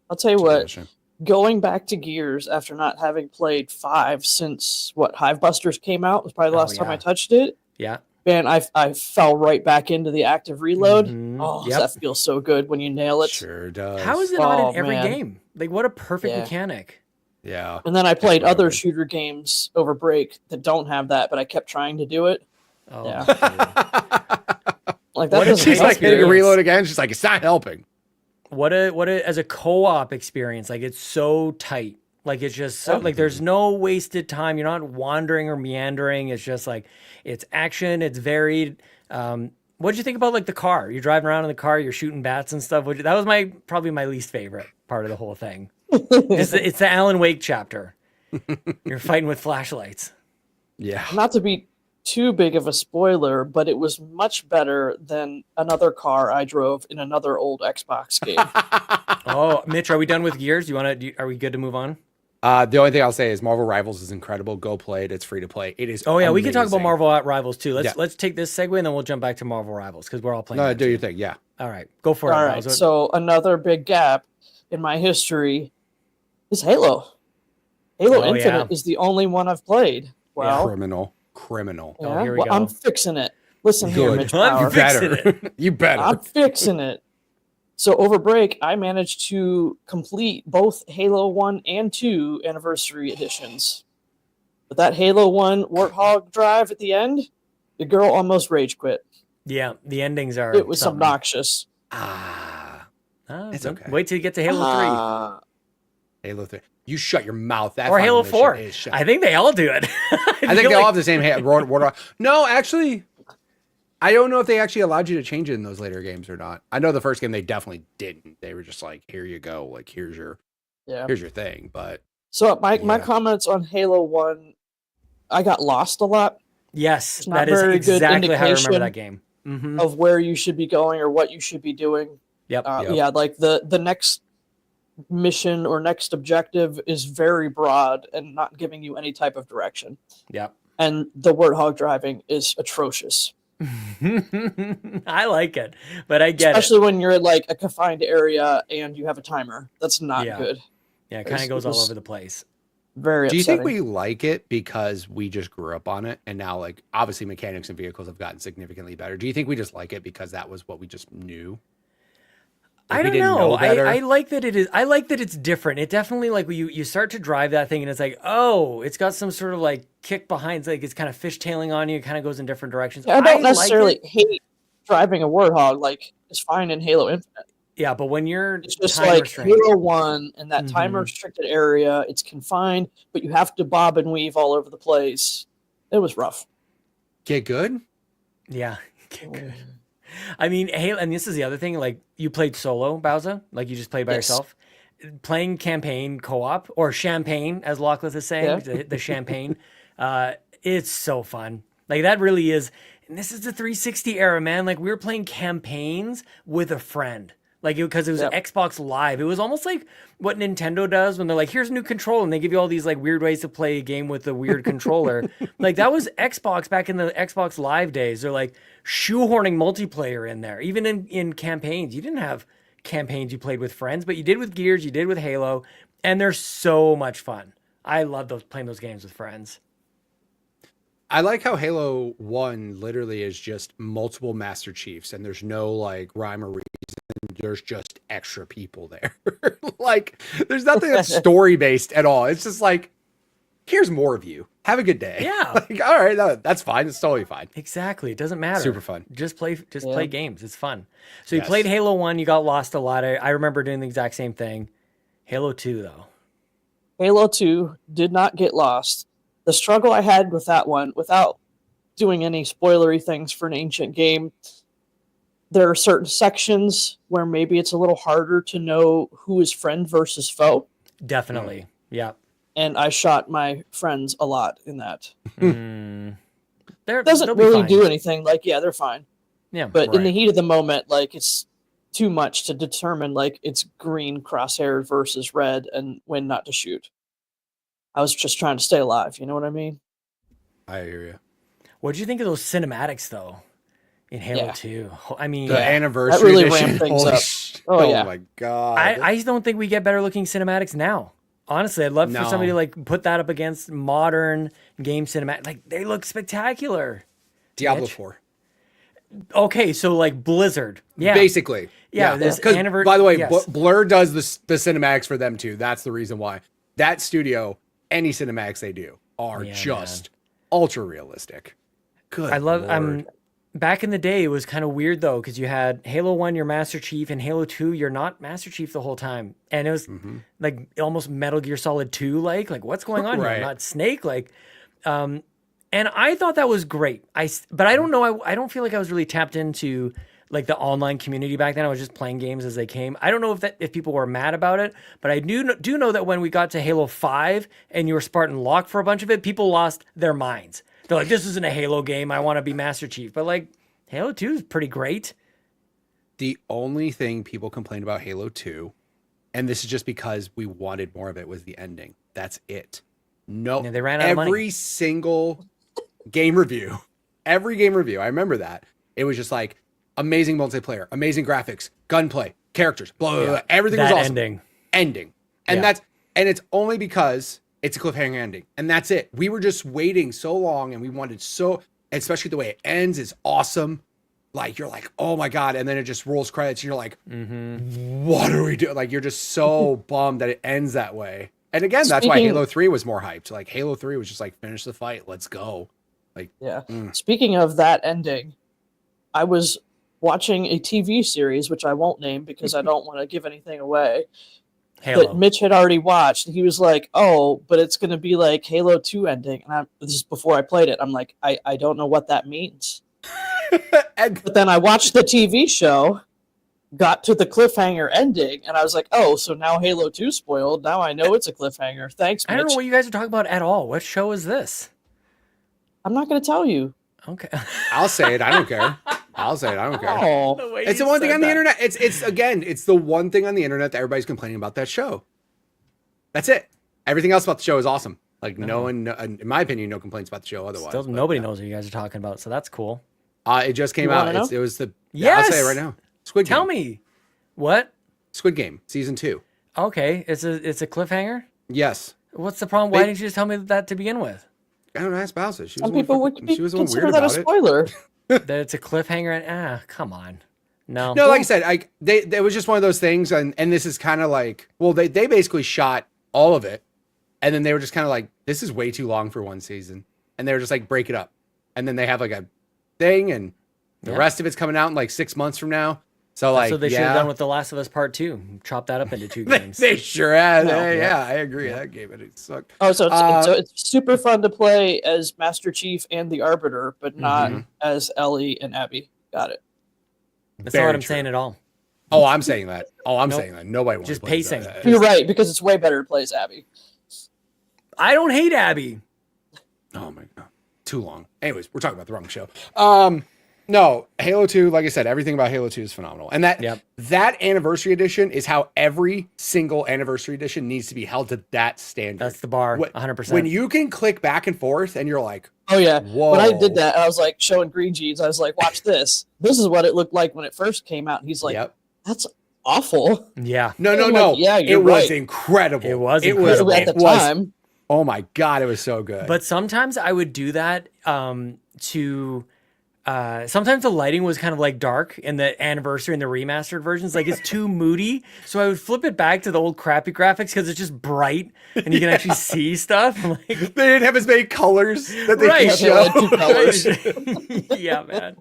I'll tell you It's a real what, shame. going back to Gears after not having played 5 since Hivebusters came out was probably the last time yeah. I touched it. Yeah. Man, I fell right back into the active reload. Mhm. Oh, Yep. that feels so good when you nail it. Sure does. How is it not Oh, in every man. game? Like, what a perfect Yeah. mechanic. Yeah. And then I played really other good. shooter games over break that don't have that, but I kept trying to do it. Oh, Yeah. dude. Like that What a doesn't She's help like you. hitting a experience. reload again. She's like, it's not helping. What a as a co-op experience, like, it's so tight. Like, it's just so like there's no wasted time. You're not wandering or meandering. It's just like it's action, it's varied. What did you think about like the car? You're driving around in the car, you're shooting bats and stuff. That was probably my least favorite part of the whole thing. It's the Alan Wake chapter. You're fighting with flashlights. Yeah. Not to be too big of a spoiler, but it was much better than another car I drove in another old Xbox game. Oh, Mitch, are we done with Gears? Are we good to move on? The only thing I'll say is Marvel Rivals is incredible. Go play it. It's free to play. It is. Oh yeah, we can talk about amazing. Marvel Rivals too. Yeah. Let's take this segue and then we'll jump back to Marvel Rivals because we're all playing. No, that do too. your thing. Yeah. All right, go for All it. right, Miles. so another big gap in my history is Halo. Halo Oh, Infinite yeah. is the only one I've played. Well, Criminal. yeah, here we well, go. I'm fixing it. Listen here, Good. Mitch I'm Power. fixing Better. You better. I'm fixing it. So over break, I managed to complete both Halo 1 and 2 anniversary editions. But that Halo 1 Warthog drive at the end, the girl almost rage quit. Yeah, the endings are. It was something. obnoxious. It's Don't- okay. Wait till you get to Halo 3. Halo 3. You shut your mouth. That Or final Halo mission 4. is shut- I think they all do it. I think they all have the same No, actually, I don't know if they actually allowed you to change it in those later games or not. I know the first game they definitely didn't. They were just like, here you go. Like, here's your thing. But So my Yeah. comments on Halo 1, I got lost a lot Yes, It's not that is very good exactly how I remember indication that game. Mm-hmm. of where you should be going or what you should be doing. Yep. Yep. Yeah, like the next mission or next objective is very broad and not giving you any type of direction. Yep. And the Warthog driving is atrocious, I like it, but I get especially when you're in like a confined area and you have a timer. That's not Yeah. good. it. Yeah, it kind of it goes all was- over the place. Very do you upsetting. think we like it because we just grew up on it and now, like, obviously mechanics and vehicles have gotten significantly better? Do you think we just like it because that was what we just knew? Like, I we don't didn't know. better? I like that it is. I like that it's different. It definitely like you start to drive that thing and it's like, oh, it's got some sort of like kick behind. It's like it's kind of fishtailing on you. It kind of goes in different directions. I don't like necessarily it. hate driving a Warthog. Like it's fine in Halo Infinite. Yeah, but when you're It's just time like restrained- Halo 1 and that time Mhm. restricted area, it's confined, but you have to bob and weave all over the place. It was rough. Get good? Yeah. I mean, Halo, and this is the other thing. Like, you played solo, Bowser. Like, you just played by Yes. yourself. Playing campaign co-op or champagne, as Lachlan is saying, Yeah. the champagne. It's so fun. Like, that really is. And this is the 360 era, man. Like, we were playing campaigns with a friend. Like, because it was Yep. Xbox Live. It was almost like what Nintendo does when they're like, here's a new controller, and they give you all these like weird ways to play a game with a weird controller. Like, that was Xbox back in the Xbox Live days. They're like shoehorning multiplayer in there. Even in campaigns. You didn't have campaigns you played with friends, but you did with Gears, you did with Halo, and they're so much fun. I love playing those games with friends. I like how Halo 1 literally is just multiple Master Chiefs, and there's no like rhyme or reason. There's just extra people there. Like, there's nothing that's story based at all. It's just like, here's more of you. Have a good day. Yeah. Like, all right, that's fine. It's totally fine. Exactly. It doesn't matter. Super fun. Just play games. It's fun. So you Yes. played Halo 1, you got lost a lot. I remember doing the exact same thing. Halo 2 though. Halo 2 did not get lost. The struggle I had with that one, without doing any spoilery things for an ancient game, there are certain sections where maybe it's a little harder to know who is friend versus foe. Definitely. Yeah. And I shot my friends a lot in that. They'll Doesn't be really fine. do anything. Like, yeah, they're fine. Yeah. But in the Right. heat of the moment, like, it's too much to determine, like, it's green crosshair versus red and when not to shoot. I was just trying to stay alive. You know what I mean? I hear you. What did you think of those cinematics though in Halo Yeah. 2? I mean, The anniversary really edition. ramped things Holy up. Oh, yeah. my god. I don't think we get better looking cinematics now. Honestly, I'd love for No. somebody to like put that up against modern game cinematic. Like, they look spectacular. Diablo Mitch. 4. Okay, so like Blizzard. Yeah. Basically. Yeah, there's Because, anniversary. by the way, yes. Blur does the cinematics for them too. That's the reason why. That studio, any cinematics they do are Yeah, just ultra realistic. Good. I love. Lord. Back in the day, it was kind of weird though, because you had Halo 1, you're Master Chief, and Halo 2, you're not Master Chief the whole time, and it was like almost Metal Gear Solid 2, like what's going on here? Right. I'm not Snake, like, and I thought that was great. But I don't know. I don't feel like I was really tapped into like the online community back then. I was just playing games as they came. I don't know if people were mad about it, but I do know that when we got to Halo 5 and you were Spartan locked for a bunch of it, people lost their minds. They're like, this isn't a Halo game. I want to be Master Chief. But like, Halo 2 is pretty great. The only thing people complained about Halo 2, and this is just because we wanted more of it, was the ending. That's it. No, Yeah, they ran out of money. every single game review, I remember that. It was just like amazing multiplayer, amazing graphics, gunplay, characters, blah, blah, blah. Everything was That awesome. ending. And Yeah. it's only because it's a cliffhanger ending. And that's it. We were just waiting so long and we wanted especially the way it ends is awesome. Like, you're like, oh my God. And then it just rolls credits. And you're like, what are we doing? Like, you're just so bummed that it ends that way. And again, that's why Speaking- Halo 3 was more hyped. Like, Halo 3 was just like, finish the fight. Let's go. Like, Yeah. Speaking of that ending, I was watching a TV series, which I won't name because I don't want to give anything away, Halo. that Mitch had already watched. And he was like, oh, but it's going to be like Halo 2 ending. And this is before I played it. I'm like, I don't know what that means. and But then I watched the TV show, got to the cliffhanger ending, and I was like, oh, so now Halo 2 spoiled. Now I know it's a cliffhanger. Thanks, Mitch. I don't know what you guys are talking about at all. What show is this? I'm not going to tell you. Okay. I'll say it. I don't care. I'll say it. I don't care. Oh, It's the one thing on the internet. It's the one thing on the internet that everybody's complaining about that show. That's it. Everything else about the show is awesome. Like, no one, in my opinion, no complaints about the show otherwise. Still, but, nobody knows what you guys are talking about, so that's cool. It just came You out. wanna know? It was the. Yes! I'll say it right now. Squid Game. Tell me. What? Squid Game season 2. Okay, it's a cliffhanger? Yes. What's the problem? Why didn't you just tell me that to begin with? I don't know. Ask Bowser. She was some the one people fucking- would she was the one consider weird that a about it. spoiler. That it's a cliffhanger and come on. No. No, like I said, it was just one of those things, and this is kind of like, well, they basically shot all of it, and then they were just kind of like, this is way too long for one season, and they were just like, break it up, and then they have like a thing, and the rest of it's coming out in like 6 months from now. So like, So they should have done with The Last of Us Part 2. Chop that up into 2 games. they sure had. No. Yeah, I agree. That game it sucked. Oh, so it's super fun to play as Master Chief and the Arbiter, but not as Ellie and Abby. Got it. That's Very not what I'm true. saying at all. Oh, I'm saying that. Nope. Saying that. Nobody wants Just to play pacing. that. You're right, because it's way better to play as Abby. I don't hate Abby. Oh my god, too long. Anyways, we're talking about the wrong show. No, Halo 2, like I said, everything about Halo 2 is phenomenal. And that anniversary edition is how every single anniversary edition needs to be held to that standard. That's the bar, 100%. When you can click back and forth and you're like, oh yeah. whoa. When I did that, I was like showing Green Jeans. I was like, watch this. This is what it looked like when it first came out. And he's like, that's awful. Yeah. No. Like, yeah, it was incredible. It was incredible. At the time. Oh my God, it was so good. But sometimes I would do that sometimes the lighting was kind of like dark in the anniversary and the remastered versions. Like it's too moody. So I would flip it back to the old crappy graphics because it's just bright and you can actually see stuff. Like, they didn't have as many colors that they right. could show. Two colors. Yeah, man.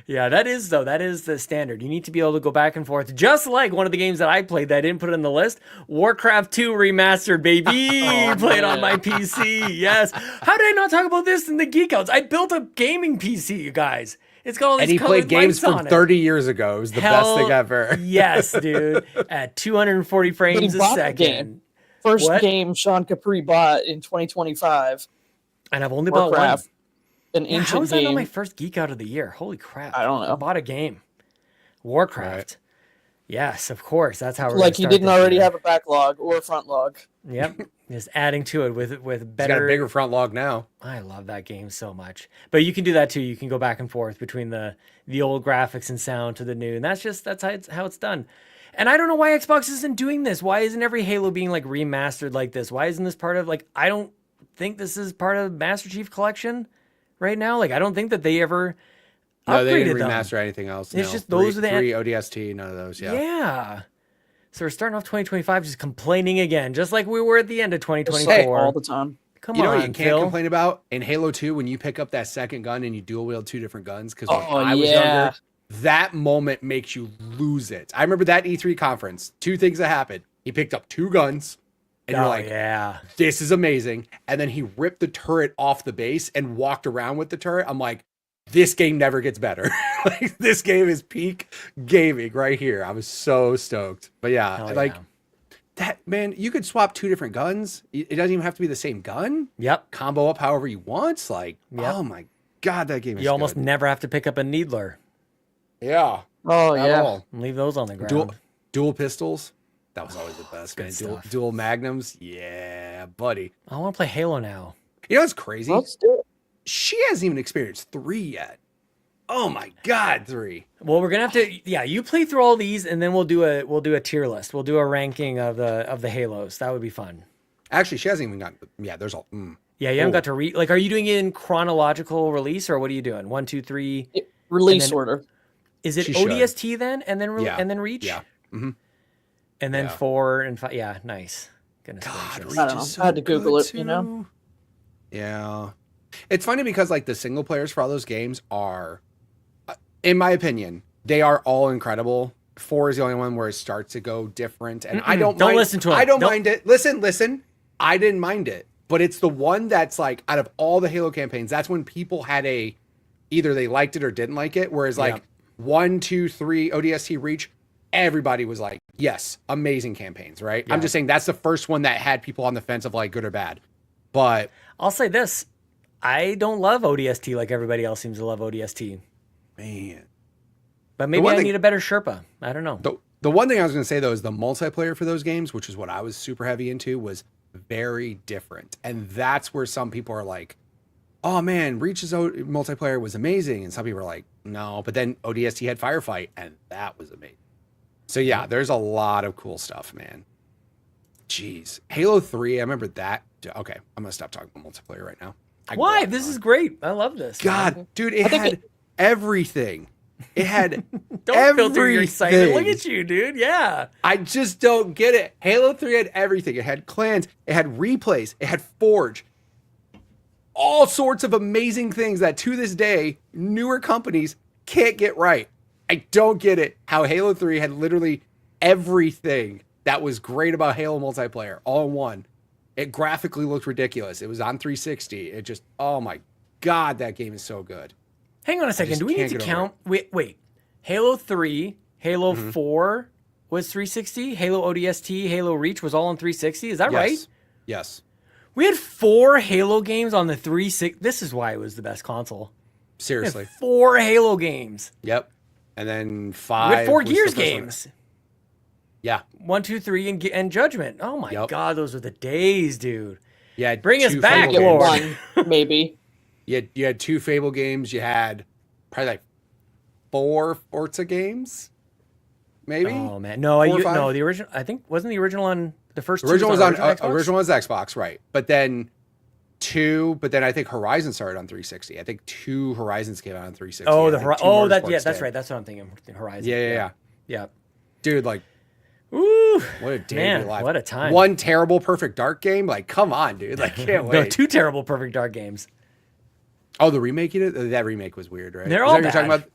Yeah, that is the standard. You need to be able to go back and forth. Just like one of the games that I played that I didn't put in the list, Warcraft 2 Remastered, baby. Played on my PC. Yes. How did I not talk about this in the Geek Outs? I built a gaming PC, you guys. It's got all these And he played games from 30 years ago. It was the best thing ever. Yes, dude. At 240 frames a second. First game Sean Capri bought in 2025. And I've only bought one. An ancient how is that game. not my first Geek Out of the year? Holy crap. I don't know. I bought a game. Warcraft. Right. Yes, of course. That's how we're like you didn't already have a backlog or a front log. Yep. Just adding to it with better. He's got a bigger front log now. I love that game so much. But you can do that too. You can go back and forth between the old graphics and sound to the new. And that's how it's done. And I don't know why Xbox isn't doing this. Why isn't every Halo being like remastered like this? Why isn't this part of like I don't think this is part of Master Chief Collection right now. Like I don't think that they ever No, they didn't them. Remaster anything else. It's just those are the three ODST, none of those. Yeah. Yeah. So we're starting off 2025 just complaining again, just like we were at the end of 2024 all the time. Come you know on, what you can't Phil. complain about in Halo 2 when you pick up that second gun and you dual wield two different guns? Because when Oh, I was yeah. younger, that moment makes you lose it. I remember that E3 conference. Two things that happened. He picked up two guns, and you're like, yeah, this is amazing. And then he ripped the turret off the base and walked around with the turret. I'm like, this game never gets better. Like this game is peak gaming right here. I was so stoked. But yeah, Hell like yeah. that, man, you could swap two different guns. It doesn't even have to be the same gun. Yep. Combo up however you want. Like, Yep. oh my God, that game is You almost good. never have to pick up a needler. Yeah. Oh At yeah. all. And leave those on the ground. Dual pistols. That was always the best, Good man. stuff. Dual magnums. Yeah, buddy. I want to play Halo now. You know what's crazy? Let's do it. She hasn't even experienced 3 yet. Oh my God, 3. Well, we're gonna have to. Yeah, you play through all these, and then we'll do a tier list. We'll do a ranking of the Halos. That would be fun. Actually, she hasn't even gotten. Yeah, there's all. Yeah, you haven't got to read. Like, are you doing it in chronological release, or what are you doing? 1, 2, 3. Release then- order. Is it She should. ODST then, and then Yeah. and then Reach? Yeah. Mm-hmm. And then Yeah. 4 and 5. Yeah, nice. Goodness God, gracious. Reach I don't know. is so I had to Google good, it, you know? too. Yeah. It's funny because like the single players for all those games are, in my opinion, they are all incredible. 4 is the only one where it starts to go different, and I don't mind, listen to him. I don't Don't- mind it. Listen. I didn't mind it, but it's the one that's like out of all the Halo campaigns, that's when people had either they liked it or didn't like it. Whereas like Yeah. 1, 2, 3 ODST Reach, everybody was like, yes, amazing campaigns, right? Yeah. I'm just saying that's the first one that had people on the fence of like good or bad. But I'll say this. I don't love ODST like everybody else seems to love ODST. man, But maybe one I thing- need a better Sherpa. I don't know. the one thing I was going to say though is the multiplayer for those games, which is what I was super heavy into, was very different. And that's where some people are like, oh man, Reach's multiplayer was amazing. And some people are like, no, but then ODST had Firefight and that was amazing. So yeah, there's a lot of cool stuff, man. Jeez. Halo 3, I remember that. Okay, I'm going to stop talking about multiplayer right now. I can go Why? on This and is on. great. I love this. God, dude, it had everything. It had Don't filter your excitement. Look everything. at you, dude. Yeah. I just don't get it. Halo 3 had everything. It had clans, it had replays, it had Forge. All sorts of amazing things that to this day, newer companies can't get right. I don't get it how Halo 3 had literally everything that was great about Halo multiplayer all in one. It graphically looked ridiculous. It was on 360. It just, oh my God, that game is so good. Hang on a second. just Do we need can't to get over count? Wait. Halo 3, Halo 4 was 360. Halo ODST, Halo Reach was all on 360. Is that right? Yes. Yes. We had 4 Halo games on the 360. This is why it was the best console. Seriously. 4 Halo games. Yep. And then We 5. had 4 was the Gears first one. games. Yeah. 1, 2, 3, and Judgment. Oh my Yep. God, those were the days, dude. You had Bring us 2 back, Fable Lord. games. One, maybe. You had 2 Fable games. You had probably like 4 Forza games. Maybe. Oh man, no, 4 or 5? no, the original. I think wasn't the original on the first. The original was on Xbox? original was Xbox, right? But then 2. But then I think Horizon started on 360. I think 2 Horizons came out on 360. Oh, I think 2 Motorsports that's did. right. That's what I'm thinking. Horizon. Yeah. Yeah. Dude, like, Ooh, what a day man, to be alive. what a time. One terrible Perfect Dark game. Like, come on, dude. Like, can't No, wait. 2 terrible Perfect Dark games. Oh, the remake you did? That remake was weird, right? They're Is all that what you're talking bad. about?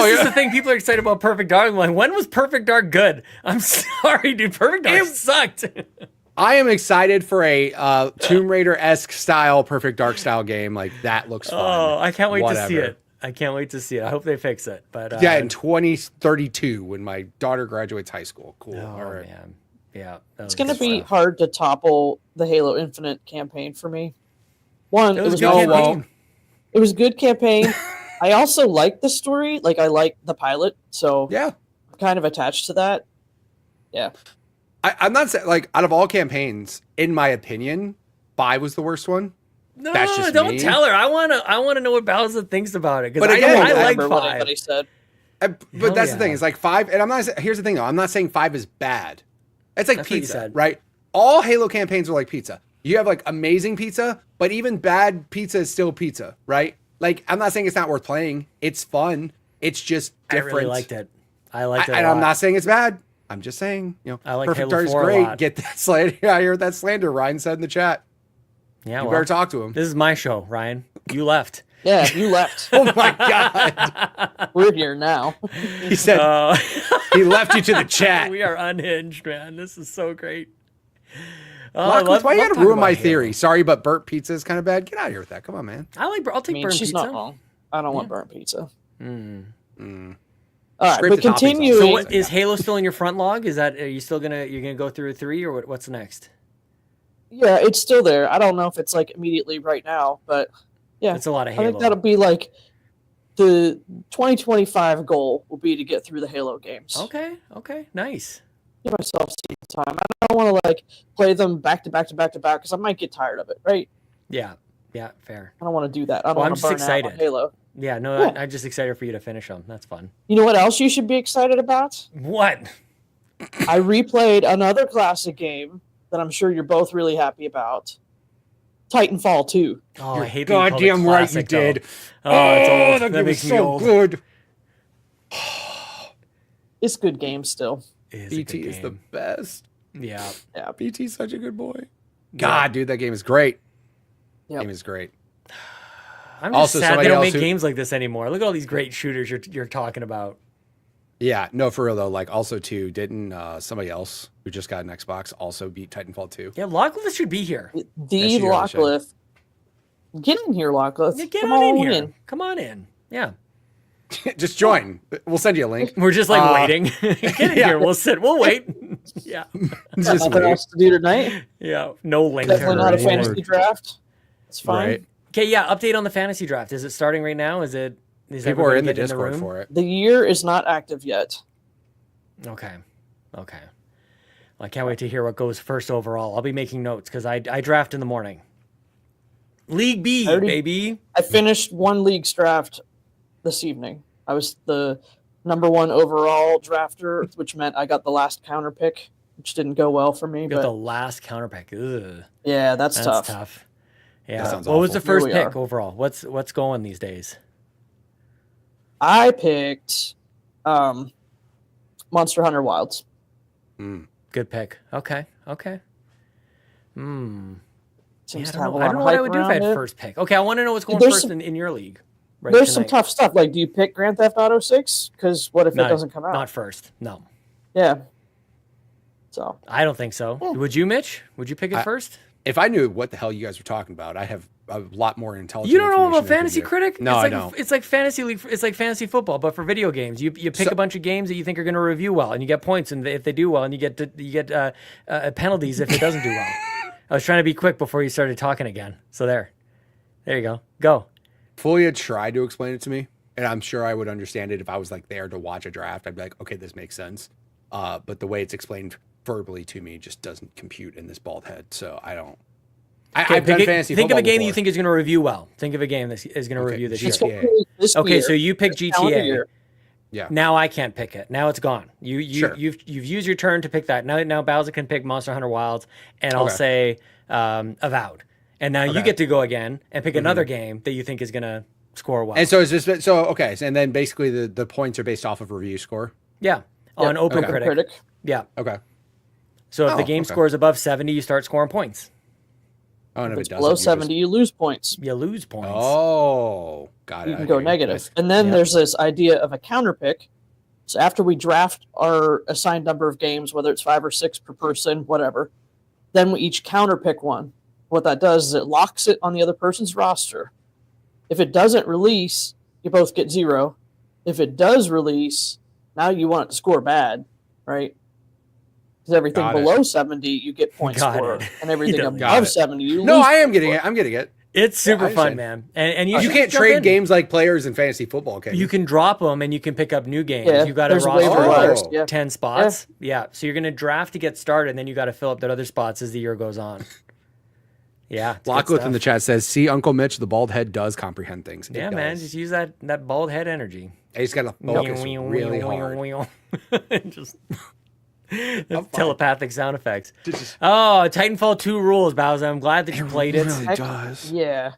This is the thing. People are excited about Perfect Dark. I'm like, when was Perfect Dark good? I'm sorry, dude. Perfect Dark sucked. I am excited for a Tomb Raider-esque style, Perfect Dark style game. Like, that looks fun. Oh, I can't wait to see Whatever. it. I can't wait to see it. I hope they fix it. But Yeah, in 2032 when my daughter graduates high school. Cool. oh All right. man, yeah, It's going to be hard to topple the Halo Infinite campaign for me. One, It it was was a good well, campaign. it was a good campaign. I also like the story. Like, I like the pilot, so Yeah. I'm kind of attached to that. Yeah. I'm not saying, like, out of all campaigns, in my opinion, 5 was the worst one. No, That's just don't me. tell her. I wanna know what Bowser thinks about it. But Because again, I like remember what 5. anybody said. But Hell that's the yeah. thing. It's like 5, and I'm not. Here's the thing, though. I'm not saying 5 is bad. It's like That's what you pizza, said. right? All Halo campaigns are like pizza. You have like amazing pizza, but even bad pizza is still pizza, right? Like, I'm not saying it's not worth playing. It's fun. It's just I different. really liked it. I liked it. And a I'm lot. not saying it's bad. I'm just saying, I like Perfect Halo Dark is 4 a great. lot. Get that slander. I heard that slander Ryan said in the chat. Yeah, You well, better talk to him. This is my show, Ryan. You left. Yeah, you left. Oh my god. We're here now. He said he left you to the chat. We are unhinged, man. This is so great. Oh, Lachlan, why you gotta talking ruin my about Halo. theory? Sorry, but burnt pizza is kind of bad. Get out of here with that. Come on, man. I'll I take mean, burnt she's pizza. not wrong. I don't want burnt pizza. Mm. All right, Scrape but the toppings off. continuing. So what, is Halo still in your front log? Is that are you still you're gonna go through a 3 or what's next? Yeah, it's still there. I don't know if it's like immediately right now, but yeah, It's a lot of I Halo. think that'll be like the 2025 goal will be to get through the Halo games. Okay, nice. Give myself some time. I don't want to like play them back to back to back to back because I might get tired of it. Right? Yeah, fair. I don't want to do that. I don't Well, I'm want to just burn out on excited. Halo. Yeah, no, Yeah. I'm just excited for you to finish them. That's fun. You know what else you should be excited about? What? I replayed another classic game that I'm sure you're both really happy about. Titanfall 2. Oh, I hate that you called it Goddamn right you classic, though. did. Oh, it's old. that That game makes is me so old. good. It's a good game still. It is a BT good is the game. best. Yeah. Yeah. BT's such a good boy. God, dude, that game is great. Yep. Game is great. I'm just Also, sad somebody they don't else make who- games like this anymore. Look at all these great shooters you're talking about. Yeah, no, for real though. Like, also too, didn't somebody else who just got an Xbox also beat Titanfall 2? Yeah, Lachlan should be here. The Yes, you are, Lockliff. Get in here, Lockliff. Yeah, get Come on in on here. Come on in. Yeah. Just join. We'll send you a link. We're just like waiting. Get in yeah. here. We'll sit. We'll wait. Yeah. Just Nothing wait. else to do tonight. Yeah. No link. Definitely not a anything. fantasy draft. It's fine. Right. Okay, yeah, update on the fantasy draft. Is it starting right now? Is People are in the everybody getting Discord room? for it. The year is not active yet. Okay. Well, I can't wait to hear what goes first overall. I'll be making notes because I draft in the morning. League B, baby. I finished one league's draft this evening. I was the number 1 overall drafter, which meant I got the last counter pick, which didn't go well for me. You got But the last counter pick. Ugh, yeah, that's that's tough. Yeah. That What sounds was awful. the first Here we pick are. overall? What's going these days? I picked Monster Hunter Wilds. Good pick. Okay. Seems I to don't have know. a I lot don't know of what I hype would do if I had around it. first pick. Okay, I want to know what's going There's first some- in your league. Right There's some tonight. tough stuff. Like, do you pick Grand Theft Auto 6? Because what if it No, doesn't come out? Not first. No. Yeah. So I don't think so. Would you, Mitch? Would you pick it first? If I knew what the hell you guys were talking about, I have a lot more intelligent. You don't know information about than Fantasy you do. Critic? No, it's I like, don't. It's like fantasy league. It's like fantasy football, but for video games. You pick So- a bunch of games that you think are going to review well, and you get points, and if they do well, and you get penalties if it doesn't do well. I was trying to be quick before you started talking again. So there you go. Go. Fulia tried to explain it to me, and I'm sure I would understand it if I was like there to watch a draft. I'd be like, okay, this makes sense. But the way it's explained verbally to me just doesn't compute in this bald head. So I don't. I've done fantasy Think of football a game before. you think is going to review well. Think of a game that is going to review this year. GTA. Okay, so you pick GTA. Yeah. Now I can't pick it. Now it's gone. Sure. You've used your turn to pick that. Now Bowser can pick Monster Hunter Wilds, and I'll say Avowed. And now you get to go again and pick another game that you think is going to score well. And so it's just okay. And then basically the points are based off of review score. Yeah, on Open Critic. Yeah. Okay. So if the game scores above 70, you start scoring points. Oh, and if it's it below doesn't, 70, you lose points. You lose points. Oh, got it. You can go negative. And then there's this idea of a counter pick. So after we draft our assigned number of games, whether it's 5 or 6 per person, whatever, then we each counter pick one. What that does is it locks it on the other person's roster. If it doesn't release, you both get 0. If it does release, now you want it to score bad, right? Because everything below 70, you get points for, and everything above 70, you lose. No, I am getting it. I'm getting it. It's super fun, man. And you can't trade games like players in fantasy football, can you? You can drop them and you can pick up new games. Yeah, you got a waiver roster of 10 spots. Yeah. So you're going to draft to get started, and then you got to fill up that other spots as the year goes on. Yeah. Lockwith in the chat says, see, Uncle Mitch, the bald head does comprehend things. Yeah, man. Just use that bald head energy. He's got to focus really hard. Just telepathic sound effects. Oh, Titanfall 2 rules, Bowser. I'm glad that you played it. Really does. Yeah.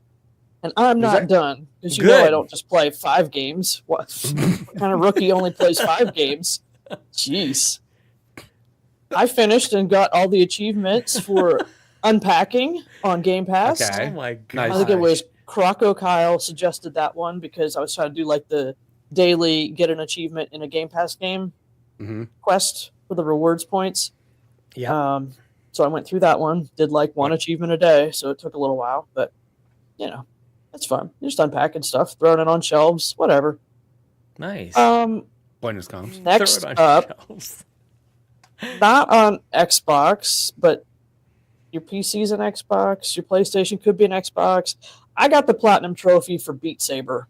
And I'm not done. Because you know I don't just play 5 games. What kind of rookie only plays 5 games? Jeez. I finished and got all the achievements for unpacking on Game Pass. Okay. Oh my god. I think it was Croco Kyle suggested that one because I was trying to do like the daily get an achievement in a Game Pass game quest for the rewards points. Yeah. So I went through that one, did like 1 achievement a day, so it took a little while, but you know, it's fun. You're just unpacking stuff, throwing it on shelves, whatever. Nice. Pointless comms. Next up, not on Xbox, but your PC's an Xbox, your PlayStation could be an Xbox. I got the Platinum Trophy for Beat Saber.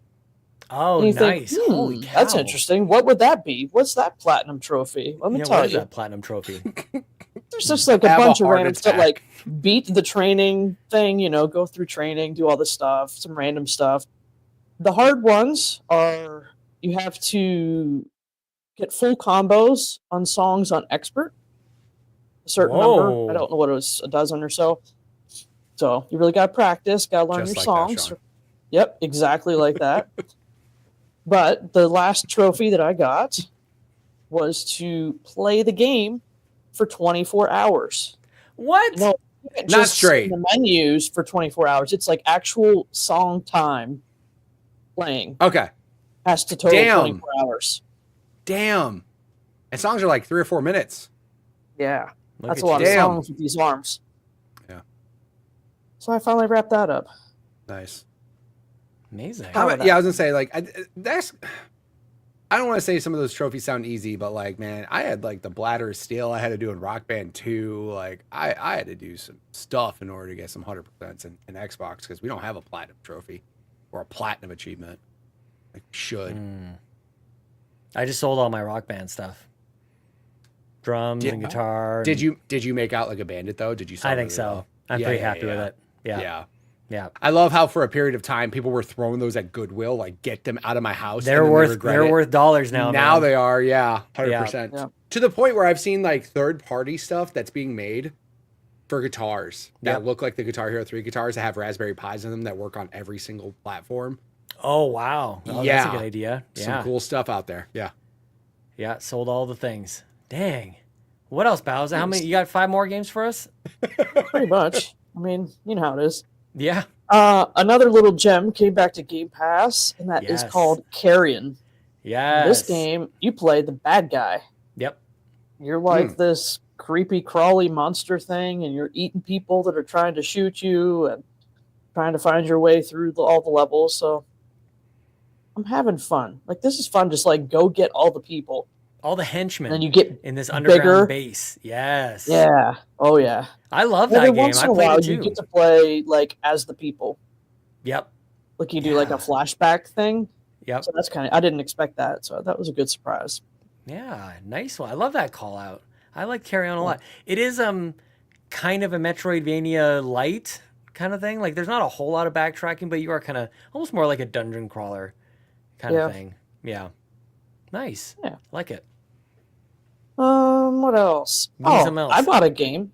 Oh, nice. Holy cow. That's interesting. What would that be? What's that Platinum Trophy? Let me tell what you. is that Platinum Trophy? There's just like a bunch of random stuff, like beat the training thing, you know, go through training, do all this stuff, some random stuff. The hard ones are you have to get full combos on songs on Expert. A certain number. I don't know what it was, a dozen or so. So you really got to practice, got to learn your songs. Yep, exactly like that. But the last trophy that I got was to play the game for 24 hours. What? No, not straight. The menus for 24 hours. It's like actual song time playing. Okay. Has to total 24 hours. Damn. And songs are like 3 or 4 minutes. Yeah. That's a lot of songs with these arms. Yeah. So I finally wrapped that up. Nice. Amazing. Yeah, I was gonna say like that's. I don't want to say some of those trophies sound easy, but like, man, I had like the Bladder of Steel I had to do in Rock Band 2. Like, I had to do some stuff in order to get some 100% in Xbox because we don't have a platinum trophy or a platinum achievement. Like, we should. I just sold all my Rock Band stuff. Drums and guitar. Did you make out like a bandit though? Did you? I think so. I'm pretty happy with it. Yeah. Yeah. I love how for a period of time people were throwing those at Goodwill, like get them out of my house. They're worth dollars now. Now they are, 100%. Yeah. To the point where I've seen like third-party stuff that's being made for guitars that look like the Guitar Hero 3 guitars that have Raspberry Pis in them that work on every single platform. Oh wow. Oh, that's a good idea. Yeah. Some cool stuff out there. Yeah. Yeah, sold all the things. Dang. What else, Bowser? How many? You got 5 more games for us? Pretty much. I mean, you know how it is. Yeah. Another little gem came back to Game Pass, and that is called Carrion. Yes. In this game, you play the bad guy. Yep. You're like this creepy, crawly monster thing, and you're eating people that are trying to shoot you and trying to find your way through all the levels. So I'm having fun. Like, this is fun. Just like go get all the people. All the henchmen. And you get in this underground base. Yes. Yeah. Oh, yeah. I love that game. Once in a while, you get to play like as the people. Yep. Like you do like a flashback thing. Yep. So that's I didn't expect that. So that was a good surprise. Yeah, nice one. I love that call out. I like Carry On a lot. It is kind of a Metroidvania light kind of thing. Like there's not a whole lot of backtracking, but you are kind of almost more like a dungeon crawler kind of thing. Yeah. Nice. Yeah. Like it. What else? Something else. I bought a game.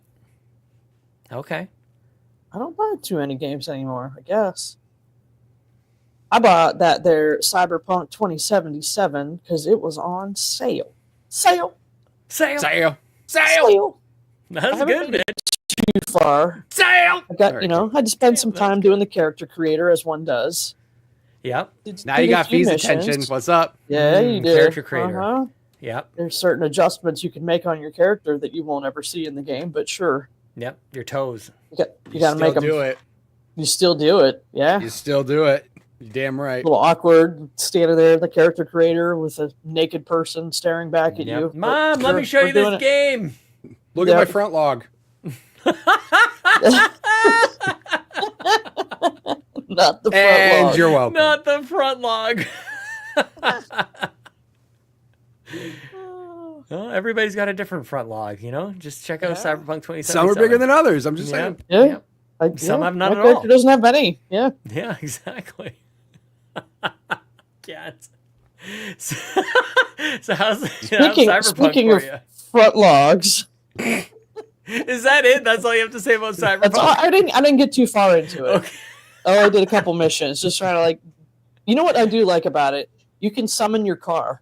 Okay. I don't buy too many games anymore, I guess. I bought their Cyberpunk 2077 because it was on sale. Sale. Sale. Sale. Sale. Sale. That's I good, haven't man. made it too far. Sale. I got, Very I had to spend some time doing the character creator as one does. Yep. Now you got Fee's attention. What's up? Yeah, you do. Character creator. Uh-huh. Yep. There's certain adjustments you can make on your character that you won't ever see in the game, but sure. Your toes. You got to make them. do it. You still do it, yeah. You still do it. You're damn right. A little awkward standing there, the character creator with a naked person staring back at you. Mom, But let me sure, show we're you this doing it. game. Look Yeah. at my front log. Not the front And log. you're welcome. Not the front log. Well, everybody's got a different front log, Just check out Cyberpunk 2077. Some are bigger than others. I'm just saying. Yeah. Some have none my at character all. doesn't have any. Yeah. Yeah, exactly. Cats. So, how's Cyberpunk Speaking for of you? front logs, Is that it? That's all you have to say about Cyberpunk? that's all, I didn't get too far into it. Okay. Oh, I did a couple missions, just trying to you know what I do like about it? You can summon your car.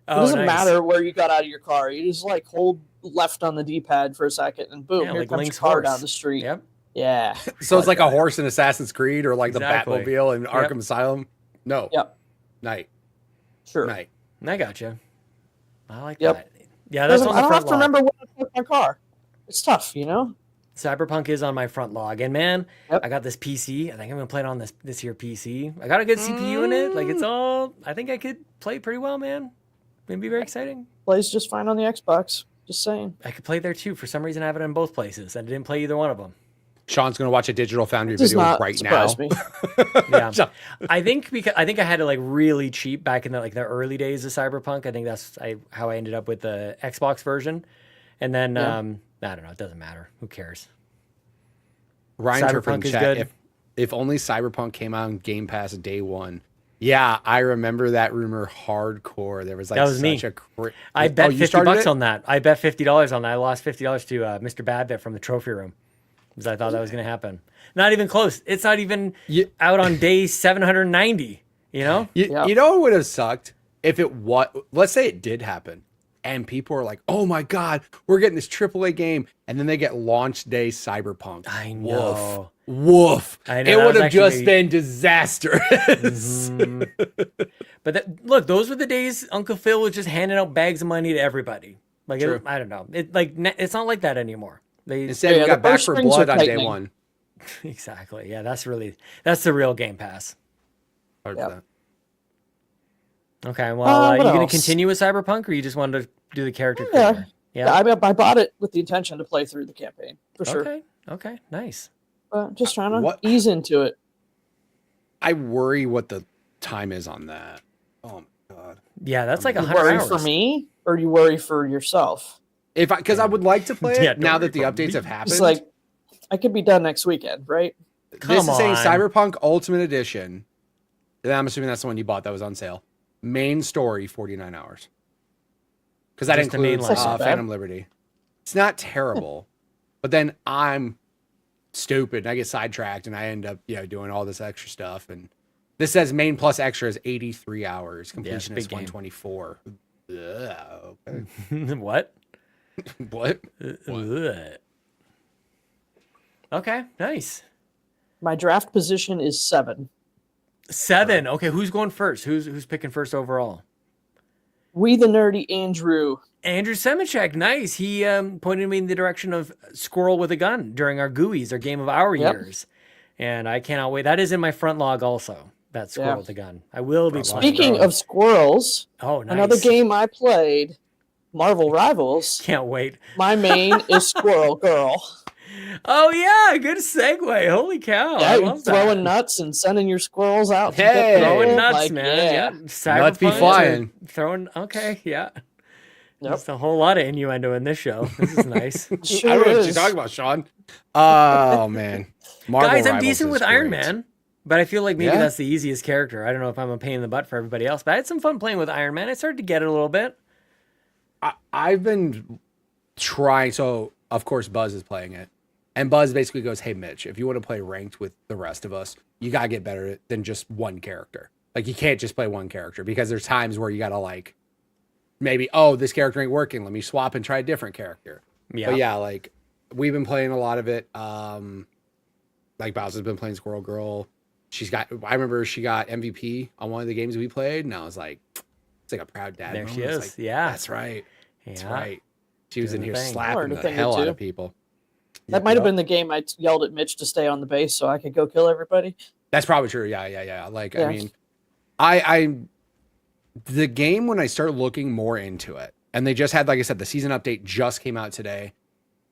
It doesn't matter where you got out of your car. You just hold left on the D-pad for a second, and boom, Yeah, here like comes Link's your car horse. down the street. Yep. Yeah. So it's like a horse in Assassin's Creed or like Exactly. the Batmobile in Yep. Arkham Asylum? No. Yep. Night. Sure. Night. I got you. I like Yep. that. Yeah, that's on I the don't front have to log. remember where I put my car. It's tough, Cyberpunk is on my front log, and man, Yep. I got this PC. I think I'm gonna play it on this here PC. I got a good CPU in it. Like it's all. I think I could play pretty well, man. It'd be very exciting. Plays just fine on the Xbox. Just saying. I could play there too. For some reason, I have it in both places. I didn't play either one of them. Sean's going to watch a Digital Foundry Does video not right now. surprise me. Yeah, I think I had it like really cheap back in the early days of Cyberpunk. I think that's how I ended up with the Xbox version, and then I don't know. It doesn't matter. Who cares? Ryan Turpin Cyberpunk is chat. good. If only Cyberpunk came out on Game Pass day one. Yeah, I remember that rumor hardcore. There was That was me. I bet $50 on that. I bet $50 on that. I lost $50 to Mr. Badbit from the trophy room because I thought that was going to happen. Not even close. It's not even out on day 790. You know what would have sucked if let's say it did happen and people are like, oh my God, we're getting this AAA game. And then they get launch day Cyberpunk. I know. Woof. I know, It that would was have just actually- been disastrous. But look, those were the days Uncle Phil was just handing out bags of money to everybody. Like, True. I don't know. It's not like that anymore. Instead, Yeah, we got the Back purse for strings Blood are on day tightening. one. Exactly. Yeah, that's the real Game Pass. 100%. Okay, well, you what going to else? continue with Cyberpunk, or you just wanted to do the character Yeah. creator? Yeah, I bought it with the intention to play through the campaign for sure. Okay, nice. But just trying to What- ease into it. I worry what the time is on that. Oh my God. Yeah, that's like You 100 worry hours. for me, or you worry for yourself? Because I would like to play it Yeah, don't now worry that the for updates me. have happened. It's like I could be done next weekend, right? This Come is saying on. Cyberpunk Ultimate Edition. And I'm assuming that's the one you bought that was on sale. Main story, 49 hours. Because that Just the main includes line. Not bad. Phantom Liberty. It's not terrible. But then I'm stupid and I get sidetracked and I end up doing all this extra stuff. And this says main plus extra is 83 hours. Completion big is game. 124. Ugh, okay. What? What? Ugh. Okay, nice. My draft position is 7. 7. Okay, who's going first? Who's picking first overall? We the nerdy Andrew. Andrew Semichek, nice. He pointed me in the direction of Squirrel with a Gun during our GUIs, our Game of Our Years. And I cannot wait. That is in my front log also, that Squirrel with a Gun. I will be playing. Speaking of squirrels, Oh, nice. another game I played, Marvel Rivals. Can't wait. My main is Squirrel Girl. Oh yeah, good segue. Holy cow! Yeah, I you're love that. throwing nuts and sending your squirrels out. To Hey! get the Throwing gold, nuts, like, man. Yeah. Cyber Nuts be punch or flying. Throwing. Okay. Yeah. Yep. Just a whole lot of innuendo in this show. This is nice. I Sure don't know what is. you're talking about, Sean. Oh man, Marvel Guys, I'm Rivals decent is with Iron great. Man, but I feel like maybe Yeah? that's the easiest character. I don't know if I'm a pain in the butt for everybody else, but I had some fun playing with Iron Man. I started to get it a little bit. I've been trying. So of course Buzz is playing it, and Buzz basically goes, "Hey Mitch, if you want to play ranked with the rest of us, you gotta get better than just one character. Like you can't just play one character because there's times where you gotta like maybe this character ain't working. Let me swap and try a different character. Yeah. But yeah, like we've been playing a lot of it. Like Bowser's been playing Squirrel Girl. I remember she got MVP on one of the games we played, and I was like, it's like a proud dad. There moment. she It's is. like, Yeah. that's right. That's Yeah. right. She was in Doing here the thing. slapping Learned a the thing or hell out two. of people. That might have been the game I yelled at Mitch to stay on the base so I could go kill everybody. That's probably true. Yeah. Like, Yeah. I mean, I the game when I start looking more into it, and they just had, like I said, the season update just came out today.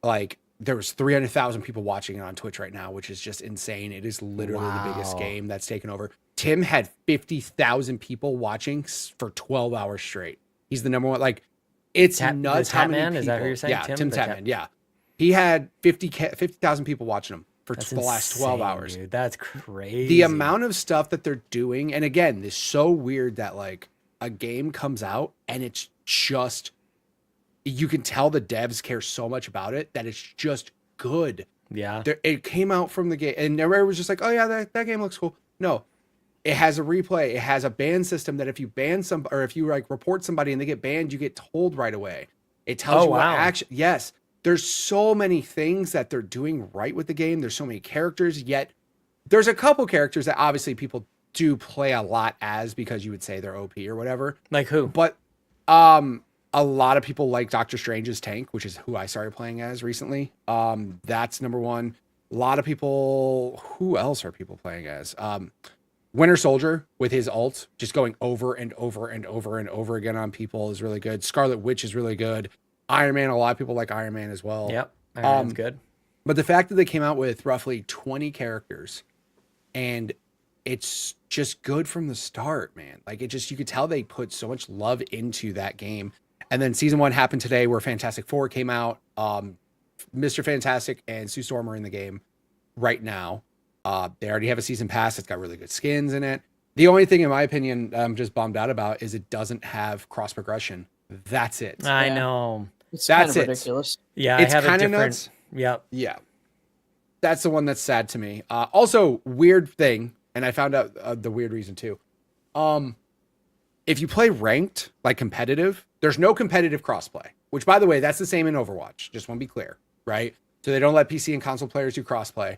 Like, there was 300,000 people watching it on Twitch right now, which is just insane. It is literally the biggest Wow. game that's taken over. Tim had 50,000 people watching for 12 hours straight. He's the number one. Like, it's nuts how many Tatman? people. Is that who you're saying? Yeah, Tim Tim the Tatman. Yeah, he had 50,000 people watching him for That's the last 12 insane, hours. Dude. That's crazy. The amount of stuff that they're doing, and again, it's so weird that like a game comes out and it's just, you can tell the devs care so much about it that it's just good. Yeah. It came out from the game, and everybody was just like, "Oh yeah, that game looks cool." No, it has a replay. It has a ban system that if you ban some, or if you like report somebody and they get banned, you get told right away. It tells you what wow. action. Yes, there's so many things that they're doing right with the game. There's so many characters. Yet there's a couple characters that obviously people do play a lot as because you would say they're OP or whatever. Like who? But a lot of people like Doctor Strange's tank, which is who I started playing as recently. That's number one. A lot of people, who else are people playing as? Winter Soldier with his ult, just going over and over and over and over again on people is really good. Scarlet Witch is really good. Iron Man, a lot of people like Iron Man as well. Yep. That's good. But the fact that they came out with roughly 20 characters and it's just good from the start, man. Like it just, you could tell they put so much love into that game. And then season 1 happened today where Fantastic Four came out. Mr. Fantastic and Sue Storm are in the game right now. They already have a season pass. It's got really good skins in it. The only thing, in my opinion, I'm just bummed out about is it doesn't have cross progression. That's it. I Yeah. know. It's That's kind of it. ridiculous. Yeah, It's I have a kinda different. nuts. Yep. Yeah. That's the one that's sad to me. Also, weird thing, and I found out the weird reason too. If you play ranked, like competitive, there's no competitive crossplay, which by the way, that's the same in Overwatch. Just want to be clear, right? So they don't let PC and console players do crossplay.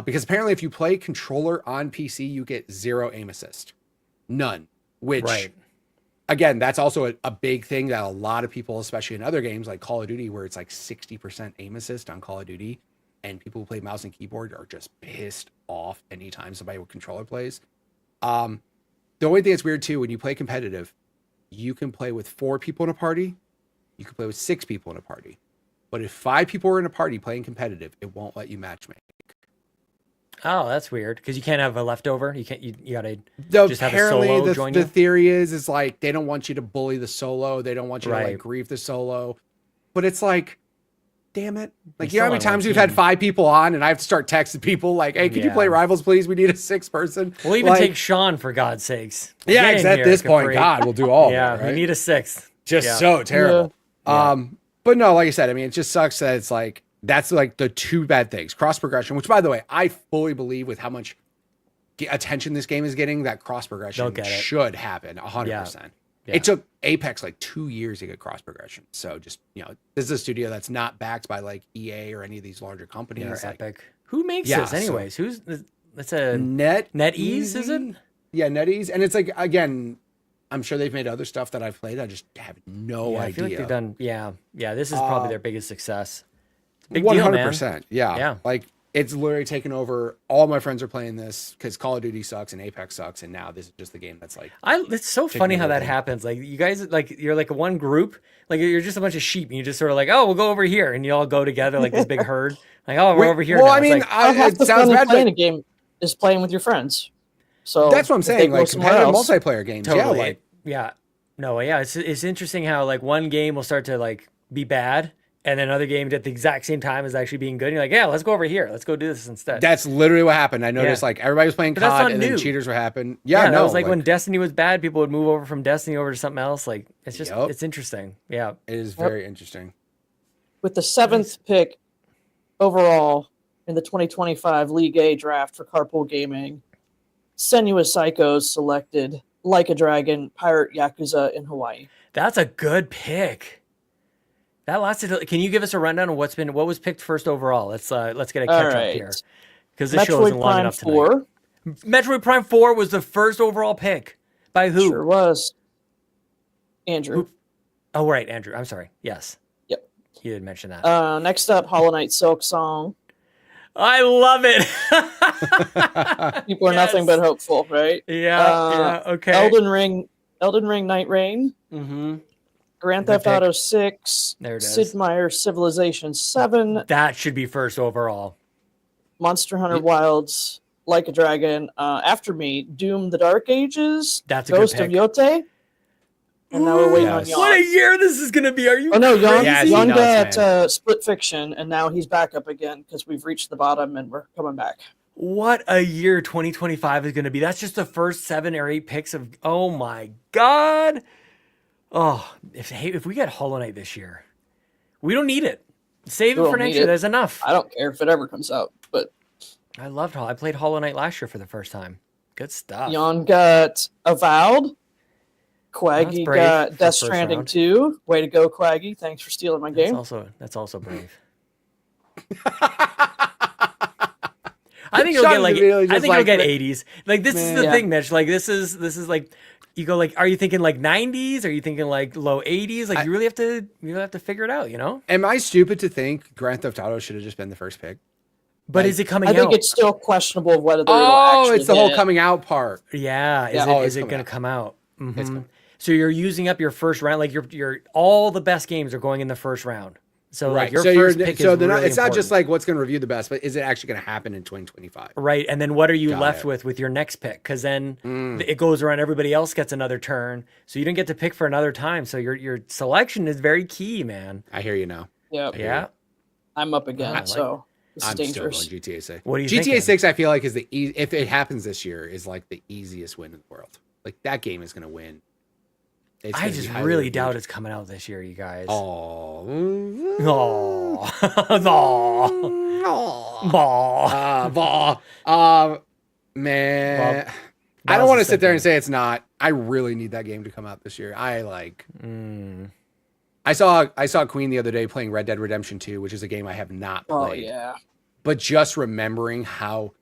Because apparently if you play controller on PC, you get 0 aim assist. None. Which, Right. again, that's also a big thing that a lot of people, especially in other games like Call of Duty, where it's like 60% aim assist on Call of Duty, and people who play mouse and keyboard are just pissed off anytime somebody with controller plays. The only thing that's weird too, when you play competitive, you can play with 4 people in a party, you can play with 6 people in a party. But if 5 people are in a party playing competitive, it won't let you matchmake. Oh, that's weird because you can't have a leftover. You can't. You gotta Though just have a apparently solo join the you. theory is like they don't want you to bully the solo, they don't want you to Right. like grief the solo. But it's like, damn it. Like, You're you know how many still on one times we've had team. 5 people on and I have to start texting people like, hey, can you Yeah. play Rivals, please? We need a 6th person. We'll even Like, take Sean for God's sakes. yeah, Get in exactly. At here, this point, Capri. God, we'll do all Yeah, of it, right? we need a 6th. Just Yeah. so terrible. Yeah. But no, like I said, I mean, it just sucks that it's like, that's like the 2 bad things. Cross progression, which by the way, I fully believe with how much attention this game is getting, that cross progression They'll get it. should happen 100%. Yeah. It took Apex like 2 years to get cross progression. So just, this is a studio that's not backed by like EA or any of these larger companies. Or like Epic. Who makes Yeah, this so- anyways? Who's that's a NetEase, is it? Yeah, NetEase. And it's like, again, I'm sure they've made other stuff that I've played. I just have no Yeah, I idea. feel like they've done. Yeah. This is probably their biggest success. It's a big 100%. deal, man. Yeah. Yeah. Like it's literally taken over. All my friends are playing this because Call of Duty sucks and Apex sucks, and now this is just the game that's like. It's so funny how that happens. Like you guys, like you're like one group, like you're just a bunch of sheep, and you just sort of like, oh, we'll go over here, and you all go together like this big herd. Like, oh, we're over here. Well, now. I mean, half it the sounds fun of bad, playing but a game is playing with your friends. So that's what I'm if they saying. go Like somewhere competitive else- multiplayer games. Totally. Yeah, like Yeah. No, yeah. It's interesting how like one game will start to like be bad, and then another game at the exact same time is actually being good. And you're like, yeah, let's go over here. Let's go do this instead. that's literally what happened. I noticed Yeah. like everybody was playing But that's COD not and new. then cheaters were happening. yeah, Yeah, that no, was like when Destiny was bad, people would move over from Destiny over to something else. Like it's just Yup. it's interesting. Yeah. it is very interesting. with the 7th pick overall in the 2025 League A draft for Carpool Gaming, Senuous Psychos selected Like a Dragon, Pirate Yakuza in Hawaii. That's a good pick. That lasted. Can you give us a rundown of what was picked first overall? Let's get a catch up here because this show isn't Metroid long Prime enough tonight. 4 Metroid Prime 4 was the first overall pick by who? sure was. Andrew. Oh right, Andrew. I'm sorry. Yes. Yep. You did mention that. Next up, Hollow Knight Silk Song. I love it. People are nothing but hopeful, right? Yeah. Okay. Elden Ring Night Rain. Mm-hmm. Grand Good Theft pick. Auto 6. There it is. Sid Meier's Civilization 7. That should be first overall. Monster Hunter Wilds, Like a Dragon. After me, Doom: The Dark Ages. That's a good Ghost of pick. Yote. And now we're waiting Yes. on What a Yon. year this is gonna be. Are you? Oh no, Yon, Yeah, it's Yon nuts, got Split Fiction, and now he's back up again because we've reached the bottom and we're coming back. What a year 2025 is going to be. That's just the first 7 or 8 picks of. Oh my god. Oh, if we get Hollow Knight this year, we don't need it. Save We it for don't next need year. it. There's enough. I don't care if it ever comes out, but I loved Hollow. I played Hollow Knight last year for the first time. Good stuff. Yon got Avowed. That's Quaggy brave got for Death first Stranding round. 2. Way to go, Quaggy. Thanks for stealing my game. That's also brave. I think you'll Sean get like really I just think you'll like get the- 80s. Like this is the Yeah. thing, Mitch. Like this is like you go like, are you thinking like 90s? Are you thinking like low 80s? Like you really have to figure it out, you know? Am I stupid to think Grand Theft Auto should have just been the first pick? But Like, is it coming I think out? it's still questionable of whether it'll Oh, actually it's the whole hit. coming out part. Yeah, is Yeah, it oh, is it's it coming going out. to come out? Mhm. It's coming. So you're using up your first round. Like you're all the best games are going in the first round. So like your so first pick so is they're not, really it's not just important. like what's going to review the best, but is it actually going to happen in 2025? Right, and then what are you Got left it. with your next pick? Because then Mm. it goes around. Everybody else gets another turn, so you don't get to pick for another time. So your selection is very key, man. I hear you now. Yep. Yeah. I'm up again, I like so this is I'm dangerous. still going GTA 6. What are you GTA thinking? 6, I feel like is the if it happens this year, is like the easiest win in the world. Like that game is going to win. It's I gonna be just highly really reviewed. doubt it's coming out this year, you guys. Oh, Oh, no, ball. Man. Well, I don't want to Bowser's sit there and thinking. say it's not. I really need that game to come out this year. Mm. I saw Queen the other day playing Red Dead Redemption 2, which is a game I have not Oh played. yeah. But just remembering how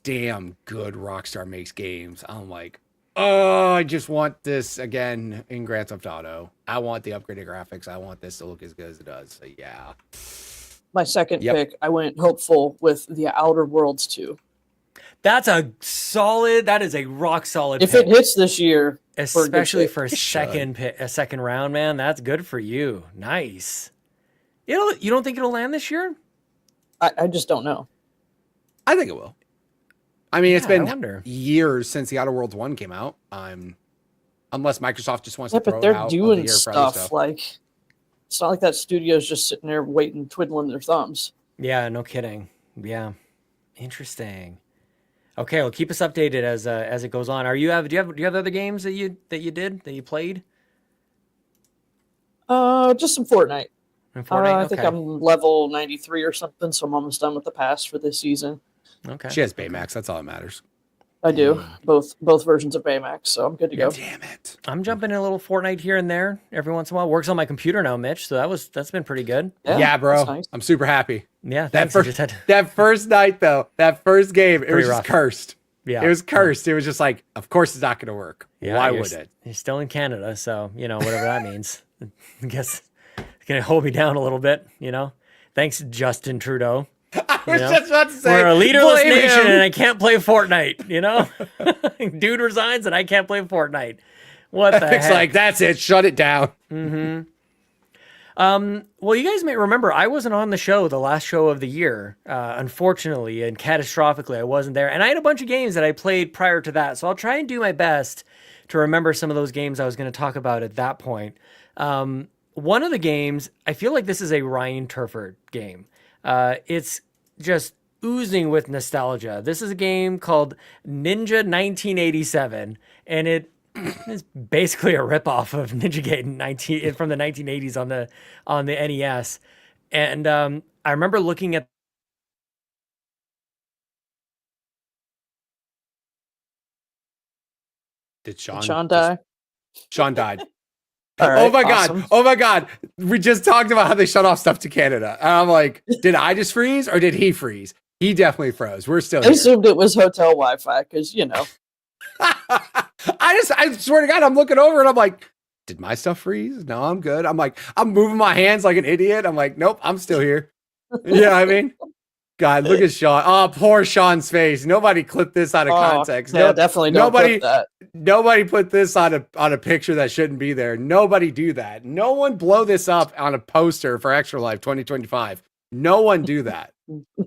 damn good Rockstar makes games, I'm like, oh, I just want this again in Grand Theft Auto. I want the upgraded graphics. I want this to look as good as it does. So yeah. My second Yep. pick, I went hopeful with the Outer Worlds 2. That is a rock solid If pick. it hits this year, Especially pick. for a second round, man. That's good for you. Nice. You don't think it'll land this year? I just don't know. I think it will. I mean, it's Yeah, I been wonder. years since the Outer Worlds 1 came out. Unless Microsoft just wants Yeah, to throw but it they're out of doing the year for other stuff like it's not like that studio's just sitting there waiting, twiddling their thumbs. Yeah, no kidding. Yeah. Interesting. Okay, well keep us updated as it goes on. Do you have other games that you played? Just some Fortnite. In Fortnite? I think I'm level 93 or something, so I'm almost done with the pass for this season. Okay. She has Baymax. That's all that matters. I do both versions of Baymax, so I'm good to go. Damn it. I'm jumping in a little Fortnite here and there every once in a while. Works on my computer now, Mitch. So that's been pretty good. Yeah, bro. that's nice. I'm super happy. Yeah, That thanks. I first, just had to- that first night, though, that first game, it was Pretty just rough. cursed. yeah, It was cursed. It was just like, of course it's not going to work. Yeah, Why you're would it? You're still in Canada, so whatever that means. I guess it's gonna hold me down a little bit. Thanks, Justin Trudeau. I was You know? just about to say, We're a leaderless blame nation him. and I can't play Fortnite, you know? Dude resigns and I can't play Fortnite. What the It's heck? like, that's it. Shut it down. Well, you guys may remember I wasn't on the show, the last show of the year, unfortunately and catastrophically. I wasn't there. And I had a bunch of games that I played prior to that. So I'll try and do my best to remember some of those games I was going to talk about at that point. One of the games, I feel like this is a Ryan Turford game. It's just oozing with nostalgia. This is a game called Ninja 1987, and it is basically a ripoff of Ninja Gaiden 19 from the 1980s on the NES. And I remember looking at Did Sean die? Sean died. All right, Oh my awesome. god! Oh my god! We just talked about how they shut off stuff to Canada, and I'm like, did I just freeze or did he freeze? He definitely froze. We're still I here. assumed it was hotel Wi-Fi because I swear to God, I'm looking over and I'm like, did my stuff freeze? No, I'm good. I'm like, I'm moving my hands like an idiot. I'm like, nope, I'm still here. You know what I mean? God, look at Sean. Oh, poor Sean's face. Nobody clipped this out of context. Yeah, definitely don't nobody, clip that. nobody put this on a picture that shouldn't be there. Nobody do that. No one blow this up on a poster for Extra Life 2025. No one do that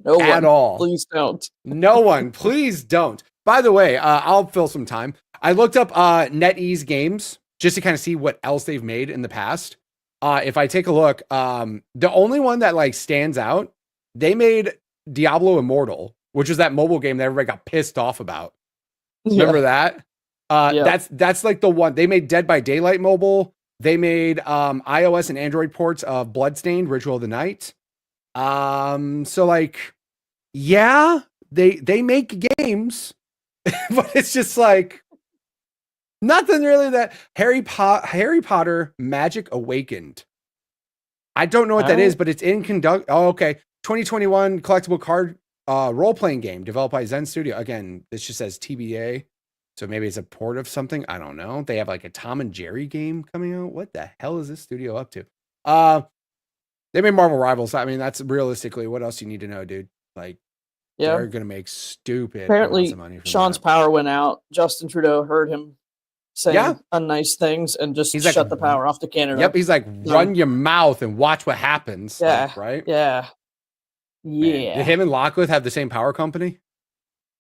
No at one, all. please don't. No one, please don't. By the way, I'll fill some time. I looked up NetEase games just to kind of see what else they've made in the past. If I take a look, the only one that like stands out, they made Diablo Immortal, which was that mobile game that everybody got pissed off about. Remember that? Yeah. That's like the one. They made Dead by Daylight mobile. They made iOS and Android ports of Bloodstained, Ritual of the Night. So like, yeah, they make games, but it's just like nothing really that Harry Potter Magic Awakened. I don't know what that is, but it's in conduct. Oh, okay. 2021 collectible card role-playing game developed by Zen Studio. Again, this just says TBA. So maybe it's a port of something. I don't know. They have like a Tom and Jerry game coming out. What the hell is this studio up to? They made Marvel Rivals. I mean, that's realistically what else you need to know, dude. Like, they're gonna make stupid Apparently, amounts of money from Sean's that. power went out. Justin Trudeau heard him saying unnice things and just He's shut like, the power off to Canada. Yep, he's like, run your mouth and watch what happens. Yeah. Like, right? Yeah. Man, Yeah. did him and Lockwood have the same power company?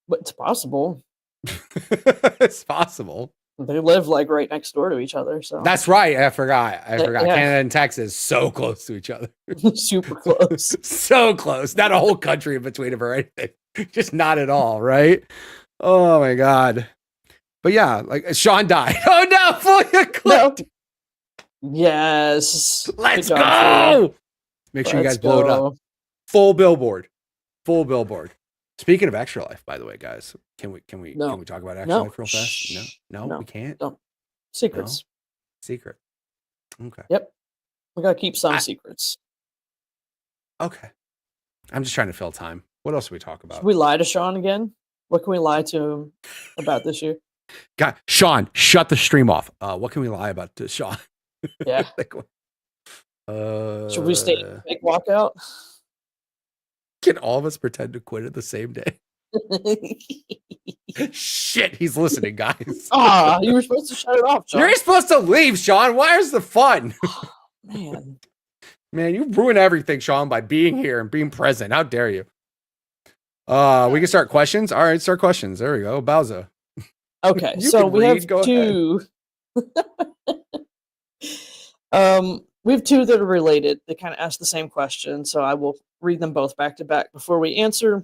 But it's possible. It's possible. They live like right next door to each other. So That's right. I forgot. Yeah. Canada and Texas so close to each other. super close. So close. Not a whole country in between them or anything. Just not at all, right? Oh my god. But yeah, like Sean died. Oh no, fully clipped. Yes. Let's Good job, go. Make sure you guys blow it up. Full billboard. Full billboard. Speaking of Extra Life, by the way, guys, can we talk about Extra Life real fast? No, we can't. No. Secrets. Secret. Okay. Yep. We gotta keep some secrets. Okay. I'm just trying to fill time. What else do we talk about? Should we lie to Sean again? What can we lie to him about this year? God, Sean, shut the stream off. What can we lie about to Sean? Yeah. Like, Should we stay in big walkout? Can all of us pretend to quit at the same day? Shit, he's listening, guys. You were supposed to shut it off, Sean. You're supposed to leave, Sean. Where's the fun? Man, you ruin everything, Sean, by being here and being present. How dare you? We can start questions. All right, start questions. There we go. Bowser. Okay, You so can we have read. Go two. We have two that are related. They kind of ask the same question, so I will read them both back to back before we answer.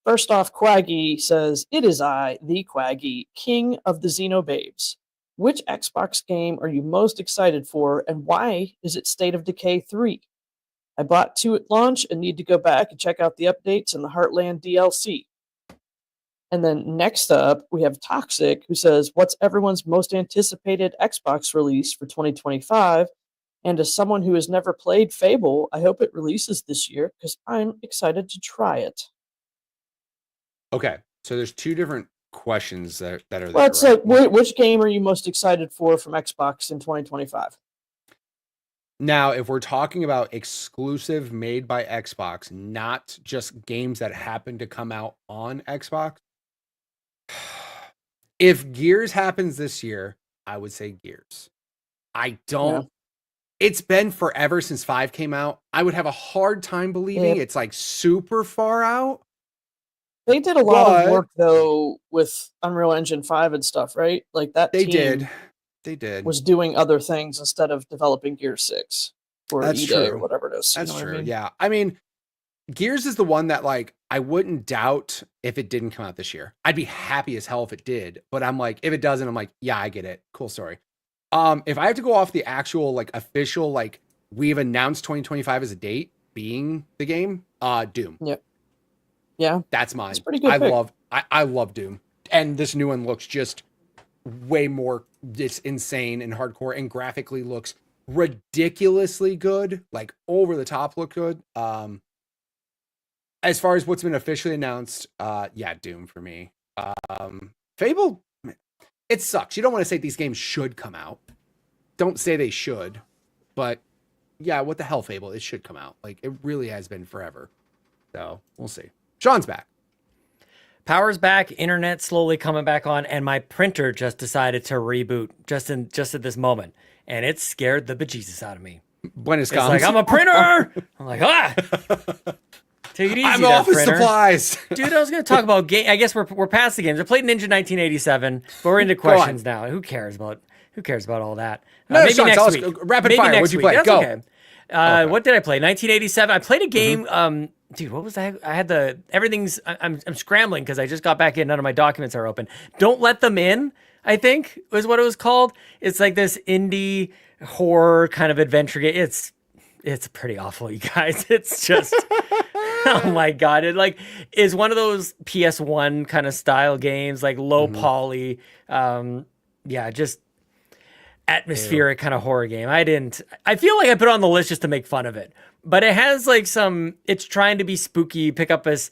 First off, Quaggy says, "It is I, the Quaggy, king of the Xenobabes. Which Xbox game are you most excited for, and why is it State of Decay 3? I bought 2 at launch and need to go back and check out the updates and the Heartland DLC." And then next up, we have Toxic, who says, "What's everyone's most anticipated Xbox release for 2025? And as someone who has never played Fable, I hope it releases this year because I'm excited to try it." Okay, so there's two different questions that are there. Well, it's right? like, which game are you most excited for from Xbox in 2025? Now, if we're talking about exclusive made by Xbox, not just games that happen to come out on Xbox, if Gears happens this year, I would say Gears. I don't. It's been forever since 5 came out. I would have a hard time believing it's like super far out. They did a lot of work though with Unreal Engine 5 and stuff, right? Like that team was doing other things instead of developing Gear 6 or E-Day or whatever it is. That's true. Yeah. I mean, Gears is the one that like I wouldn't doubt if it didn't come out this year. I'd be happy as hell if it did, but I'm like, if it doesn't, I'm like, yeah, I get it. Cool story. If I have to go off the actual like official, like we've announced 2025 as a date being the game, Doom. Yep. Yeah. That's mine. It's pretty good. I love Doom. And this new one looks just way more just insane and hardcore and graphically looks ridiculously good, like over the top look good. As far as what's been officially announced, yeah, Doom for me. Fable, it sucks. You don't want to say these games should come out. Don't say they should, but yeah, what the hell, Fable? It should come out. Like it really has been forever. So we'll see. Sean's back. Power's back, internet slowly coming back on, and my printer just decided to reboot just at this moment, and it scared the bejesus out of me. When it's like, I'm a printer. I'm like, take it easy. I'm office printer. Supplies, dude. I was going to talk about game. I guess we're past the games. I played Ninja 1987, but we're into questions now. Who cares about all that? No, maybe Sean, next week. Rapid fire. What'd you play? That's Go. Okay. What did I play? 1987. I played a game. Dude, what was that? I had I'm scrambling because I just got back in. None of my documents are open. Don't Let Them In, I think was what it was called. It's like this indie horror kind of adventure game. It's pretty awful, you guys. It's just, oh my God. It like is one of those PS1 kind of style games, like low poly. Just atmospheric kind of horror game. I feel like I put it on the list just to make fun of it, but it has like it's trying to be spooky. Pick up this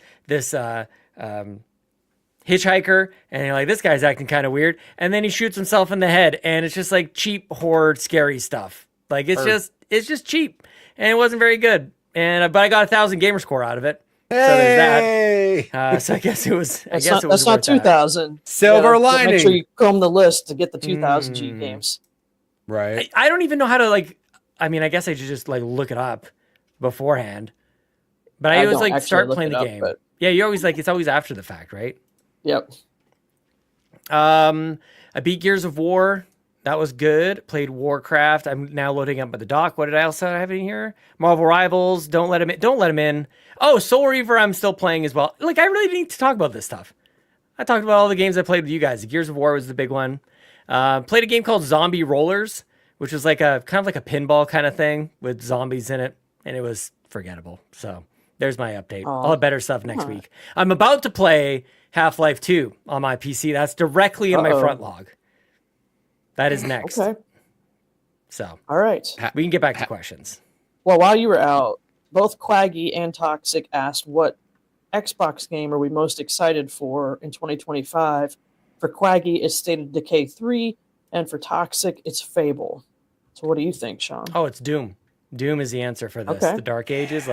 hitchhiker and you're like, this guy's acting kind of weird. And then he shoots himself in the head and it's just like cheap horror, scary stuff. Like it's just cheap and it wasn't very good. But I got 1,000 gamer score out of it. Hey! So there's that. So I guess it was, that's not 2,000. Silver lining. Make sure you comb the list to get the 2,000 G games. Right. I don't even know how to I guess I should just like look it up beforehand, but I always like start playing the game. Yeah. You always it's always after the fact, right? Yep. I beat Gears of War. That was good. Played Warcraft. I'm now loading up at the dock. What did I also have in here? Marvel Rivals. Don't let him in. Oh, Soul Reaver. I'm still playing as well. Like I really need to talk about this stuff. I talked about all the games I played with you guys. Gears of War was the big one. Played a game called Zombie Rollers, which was like a kind of like a pinball kind of thing with zombies in it, and it was forgettable. So there's my update. I'll have better stuff next week. I'm about to play Half-Life 2 on my PC. That's directly in my front log. That is next. Okay. So all right, we can get back to questions. Well, while you were out, both Quaggy and Toxic asked what Xbox game are we most excited for in 2025. For Quaggy, it's State of Decay 3, and for Toxic, it's Fable. So what do you think, Sean? Oh, it's Doom. Doom is the answer for this. Okay. The Dark Ages,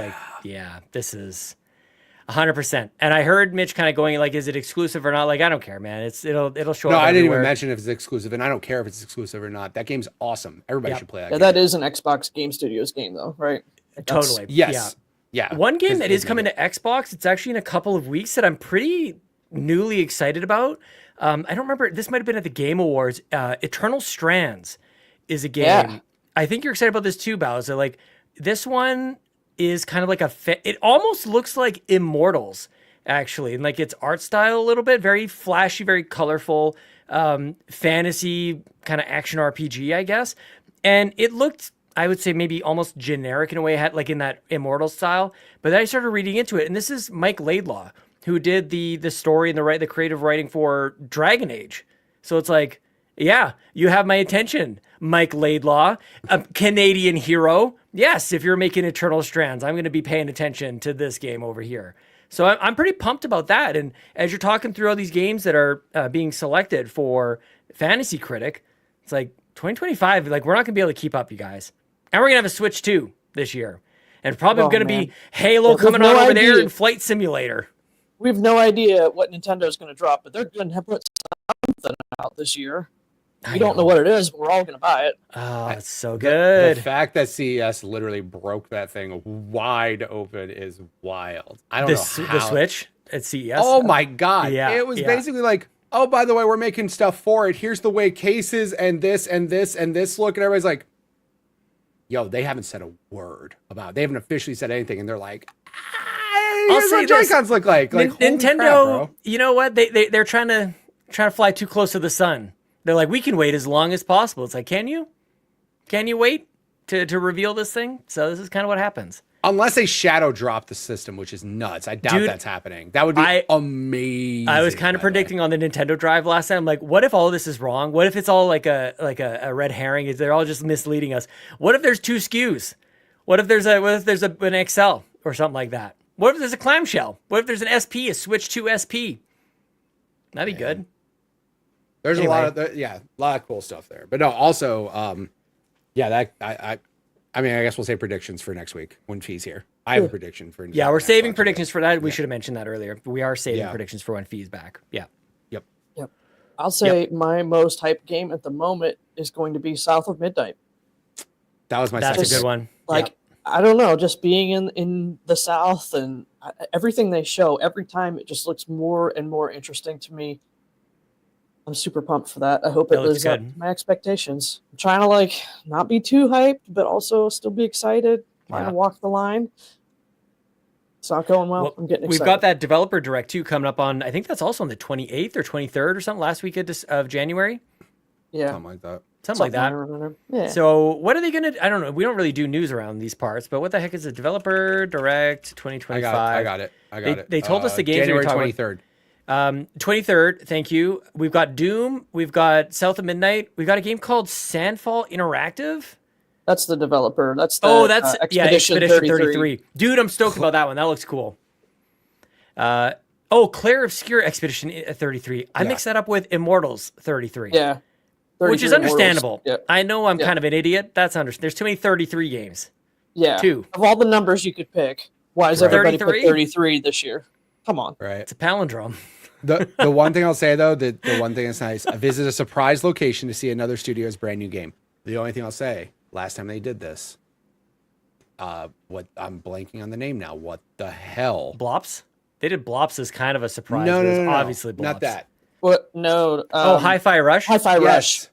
this is 100%. And I heard Mitch kind of going like, is it exclusive or not? Like, I don't care, man. It'll show up No, I didn't everywhere. even mention if it's exclusive, and I don't care if it's exclusive or not. That game's awesome. Everybody should play that game. That is an Xbox Game Studios game, though, right? Totally. Yes. Yeah. One game that is coming to Xbox, it's actually in a couple of weeks that I'm pretty newly excited about. I don't remember. This might have been at the Game Awards. Eternal Strands is a game. Yeah. I think you're excited about this too, Bowser. Like this one is kind of like it almost looks like Immortals, actually, and like its art style a little bit, very flashy, very colorful, fantasy kind of action RPG, I guess. And it looked, I would say, maybe almost generic in a way, had like in that Immortal style. But then I started reading into it, and this is Mike Laidlaw, who did the story and the creative writing for Dragon Age. So it's like, yeah, you have my attention, Mike Laidlaw, a Canadian hero. Yes, if you're making Eternal Strands, I'm going to be paying attention to this game over here. So I'm pretty pumped about that. And as you're talking through all these games that are being selected for Fantasy Critic, it's like 2025, like we're not going to be able to keep up, you guys. And we're going to have a Switch 2 this year. And probably Oh, going to man. be Halo We've coming no out over there idea. and Flight Simulator. We have no idea what Nintendo's going to drop, but they're going to put something out this year. We don't know what it is, but we're all going to buy it. Oh, it's so The good. fact that CES literally broke that thing wide open is wild. I don't know how. The Switch at CES. Oh my God. Yeah, It was yeah. basically like, oh, by the way, we're making stuff for it. Here's the way cases and this and this and this look. And everybody's like, yo, they haven't said a word about it. They haven't officially said anything. And they're like, here's say what this. Joy-Cons look like. Like holy Nintendo, crap, bro. you know what? They're trying to fly too close to the sun. They're like, we can wait as long as possible. It's like, can you? Can you wait to reveal this thing? So this is kind of what happens. Unless they shadow drop the system, which is nuts. I doubt Dude, that's happening. That would be amazing. I was kind of by the way. predicting on the Nintendo Drive last time. I'm like, what if all of this is wrong? What if it's all like a red herring? They're all just misleading us. What if there's 2 SKUs? What if there's an XL or something like that? What if there's a clamshell? What if there's an SP, a Switch 2 SP? That'd be good. There's Anyway. a lot of cool stuff there. But no, also, I mean, I guess we'll say predictions for next week when Fee's here. I have a prediction for. Yeah, we're Xbox saving today. predictions for that. We should have mentioned that earlier. We are saving Yeah. predictions for when Fee's back. Yeah. Yep. I'll say my most hyped game at the moment is going to be South of Midnight. That was my That's second. a good one. Like, I don't know, just being in the South and everything they show, every time it just looks more and more interesting to me. I'm super pumped for that. I hope it That looks lives up good. to my expectations. I'm trying to like not be too hyped, but also still be excited. Trying Yeah. to walk the line. It's not going well. Well, I'm getting we've excited. got that developer direct too coming up on. I think that's also on the 28th or 23rd or something. Last week of January, Yeah. Something like that. something like I that. remember. Yeah. So what are they gonna? I don't know. We don't really do news around these parts, but what the heck is a developer direct 2025? I got it. They told us the games we were January talking 23rd. 23rd. Thank you. We've got Doom. We've got South of Midnight. We've got a game called Sandfall Interactive. That's the developer. That's the That's Expedition, Expedition 33. Dude, I'm stoked about that one. That looks cool. Claire Obscure Expedition 33. I Yeah. mixed that up with Immortals 33. Yeah. Which is 33 understandable. Immortals. I know I'm Yeah. kind of an idiot. That's There's too many 33 games. Yeah. 2. Of all the numbers you could pick, why is Right. everybody put 33? 33 this year? Come on. Right. It's a palindrome. The one thing I'll say though, the one thing that's nice, I visited a surprise location to see another studio's brand new game. The only thing I'll say, last time they did this, what I'm blanking on the name now. What the hell? Blops? They did Blops as kind of a surprise. No, but it was no, obviously Blops. not that. What? No. Hi-Fi Rush? Hi-Fi Rush. Yes.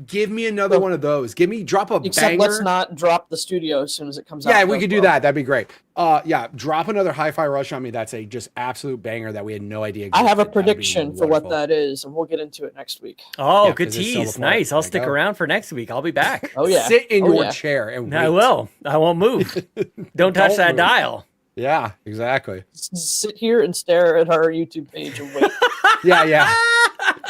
Give me another one of those. Drop a Except banger. let's not drop the studio as soon as it comes out. Yeah, we as could do well. that. That'd be great. Drop another Hi-Fi Rush on me. That's a just absolute banger that we had no idea. I have a existed. That'd be prediction for what wonderful. that is, and we'll get into it next week. Oh, Yeah, good 'cause it's still tease. before. Nice. I'll There you stick go. around for next week. I'll be back. Oh yeah. Sit in Oh, your yeah. chair and I wait. will. I won't move. Don't touch Don't that move. dial. Yeah, exactly. Sit here and stare at our YouTube page and wait. Yeah.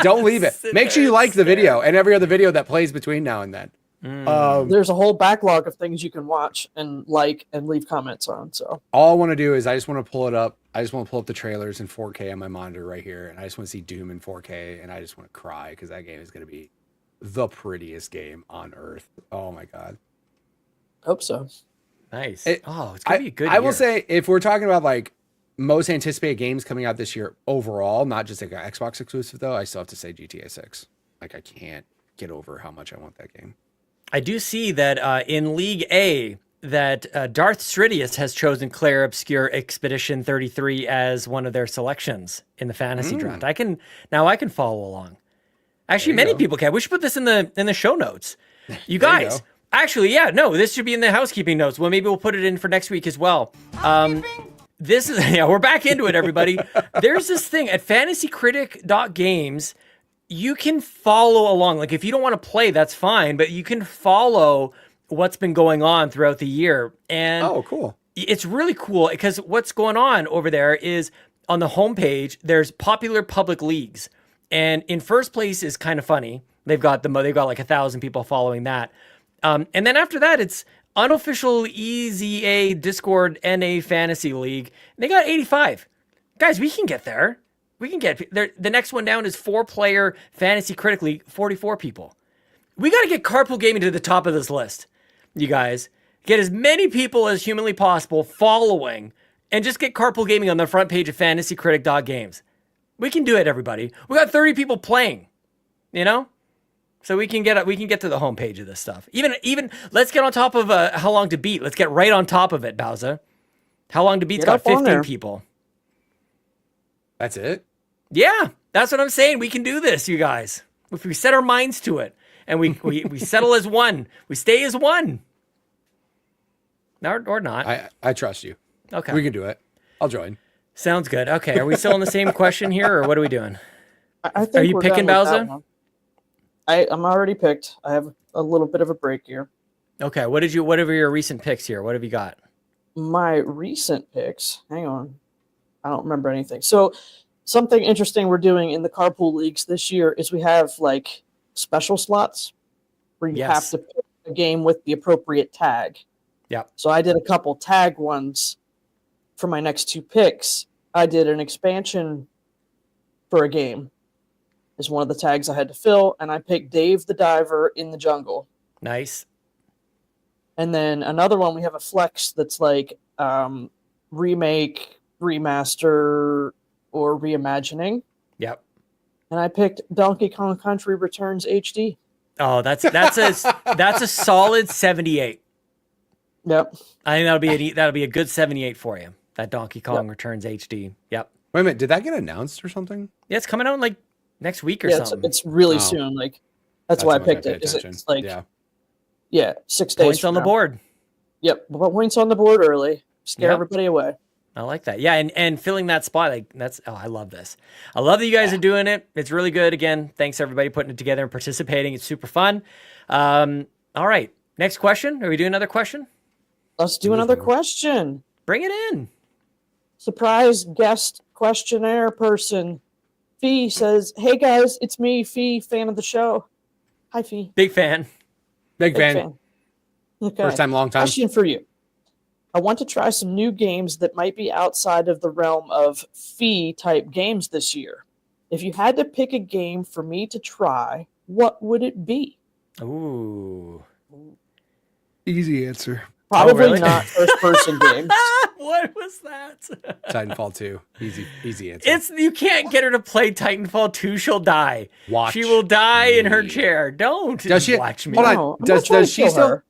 Don't leave it. Sit Make sure there you and like the stare. video and every other video that plays between now and then. There's a whole backlog of things you can watch and like and leave comments on. So All I want to do is I just want to pull it up. I just want to pull up the trailers in 4K on my monitor right here, and I just want to see Doom in 4K, and I just want to cry because that game is going to be the prettiest game on earth. Oh my god! hope so. Nice. It- It's going to be a good I will year. say, if we're talking about like most anticipated games coming out this year overall, not just like an Xbox exclusive though, I still have to say GTA 6. Like I can't get over how much I want that game. I do see that in League A, that Darth Stridius has chosen Claire Obscure Expedition 33 as one of their selections in the fantasy draft. I can follow along. Actually, many people can. We should put this in the show notes. You guys. go. Actually, yeah, no, this should be in the housekeeping notes. Well, maybe we'll put it in for next week as well. This is we're back into it, everybody. There's this thing at fantasycritic.games. You can follow along. Like if you don't want to play, that's fine, but you can follow what's been going on throughout the year. And Oh, cool. it's really cool because what's going on over there is on the homepage, there's popular public leagues. And in first place is kind of funny. They've got like 1,000 people following that. And then after that, it's unofficial EZA Discord NA Fantasy League. They got 85. Guys, we can get there. We can get there. The next one down is 4-player Fantasy Critic League, 44 people. We got to get Carpool Gaming to the top of this list. you guys. Get as many people as humanly possible following, and just get Carpool Gaming on the front page of fantasycritic.games. We can do it, everybody. We got 30 people playing, you know? So we can get to the homepage of this stuff. Even let's get on top of How Long to Beat. Let's get right on top of it, Bowser. How Long to Beat's got 15 people. That's it? Yeah, that's what I'm saying. We can do this, you guys. If we set our minds to it and we settle as one, we stay as one. Or not. I trust you. Okay. We can do it. I'll join. Sounds good. Okay. Are we still on the same question here, or what are we doing? I think Are you we're picking, done with Bowser? that one. I'm already picked. I have a little bit of a break here. Okay. What are your recent picks here? What have you got? My recent picks, hang on. I don't remember anything. So something interesting we're doing in the carpool leagues this year is we have like special slots where you have to pick a game with the appropriate tag. Yeah. So I did a couple tag ones for my next 2 picks. I did an expansion for a game is one of the tags I had to fill, and I picked Dave the Diver in the Jungle. Nice. And then another one, we have a flex that's like remake, remaster, or reimagining. Yep. And I picked Donkey Kong Country Returns HD. Oh, that's a solid 78. Yep. I think that'll be a good 78 for you. That Donkey Kong Returns HD. Yep. Wait a minute. Did that get announced or something? Yeah, it's coming out like next week or Yeah, something. it's really soon. Like that's why I picked it. It's like 6 days. Points on the board. Yep. Points on the board early. Scare everybody away. I like that. Yeah, and filling that spot, like I love this. I love that you guys are doing it. It's really good. Again, thanks everybody putting it together and participating. It's super fun. All right. Next question. Are we doing another question? Let's do another question. Bring it in. Surprise guest questionnaire person. Fee says, "Hey guys, it's me, Fee, fan of the show." Hi, Fee. Big fan. Big fan. Okay. First time, long time. Question for you. I want to try some new games that might be outside of the realm of Fee type games this year. If you had to pick a game for me to try, what would it be? Ooh. Easy answer. Probably really? not first-person games. What was that? Titanfall 2. Easy answer. You can't get her to play Titanfall 2. She'll die. Watch She will die in her me. chair. Don't Does she? watch me. Hold on. No, I'm not trying to Does she kill still? her.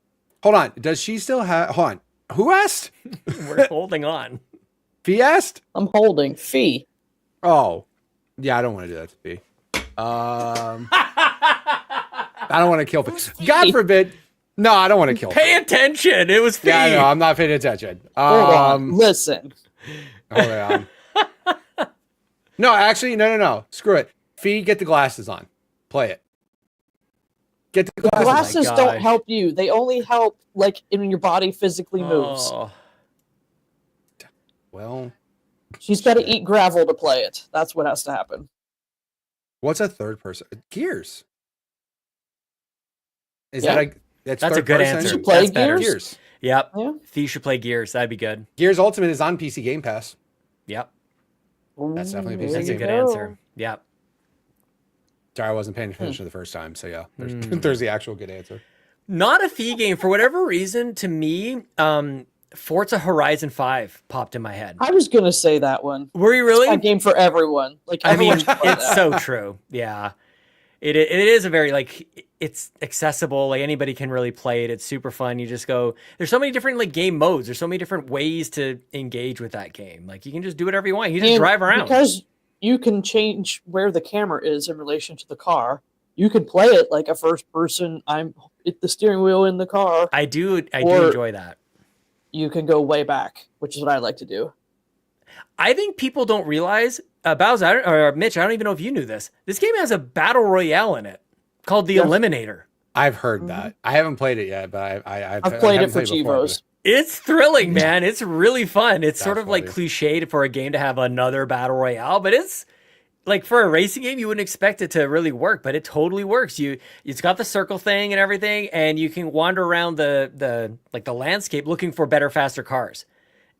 Hold on. Does she still have? Hold on. Who asked? We're holding on. Fee asked? I'm holding Fee. Oh, yeah. I don't want to do that to Fee. I don't want to kill Fee. God forbid. No, I don't want to kill Fee. Pay attention. It was Fee. Yeah, no, I'm not paying attention. Hold on. Listen. Hold on. No, actually, no. Screw it. Fee, get the glasses on. Play it. Get the glasses. Glasses gosh. don't help you. They only help like when your body physically moves. Oh. Well, She's got to eat gravel to play it. That's what has to happen. what's a third person? Gears. Is Yeah. that's That's a third good person? answer. Did you play That's better. Gears? Yep. Yeah. Fee should play Gears. That'd be good. Gears Ultimate is on PC Game Pass. Yep. That's definitely a There piece That's a you good go. answer. Yep. Sorry, I wasn't paying attention the first time. So yeah, there's the actual good answer. Not a Fee game. For whatever reason, to me, Forza Horizon 5 popped in my head. I was gonna say that one. Were you It's really? a game for everyone. Like I mean, everyone should play it's that. so true. Yeah. It is a very, like, it's accessible. Like, anybody can really play it. It's super fun. You just go, there's so many different, like, game modes. There's so many different ways to engage with that game. Like, you can just do whatever you want. You just And drive around. because you can change where the camera is in relation to the car. You can play it like a first person. I'm at the steering wheel in the car. I do Or- enjoy that. You can go way back, which is what I like to do. I think people don't realize, Bowser, or Mitch, I don't even know if you knew this. This game has a battle royale in it called the Yes. Eliminator. I've heard that. I haven't played it yet, but I've played it for Chivos. It's thrilling, man. It's really fun. It's sort That's of like funny. cliched for a game to have another battle royale, but it's like for a racing game, you wouldn't expect it to really work, but it totally works. It's got the circle thing and everything, and you can wander around the landscape looking for better, faster cars.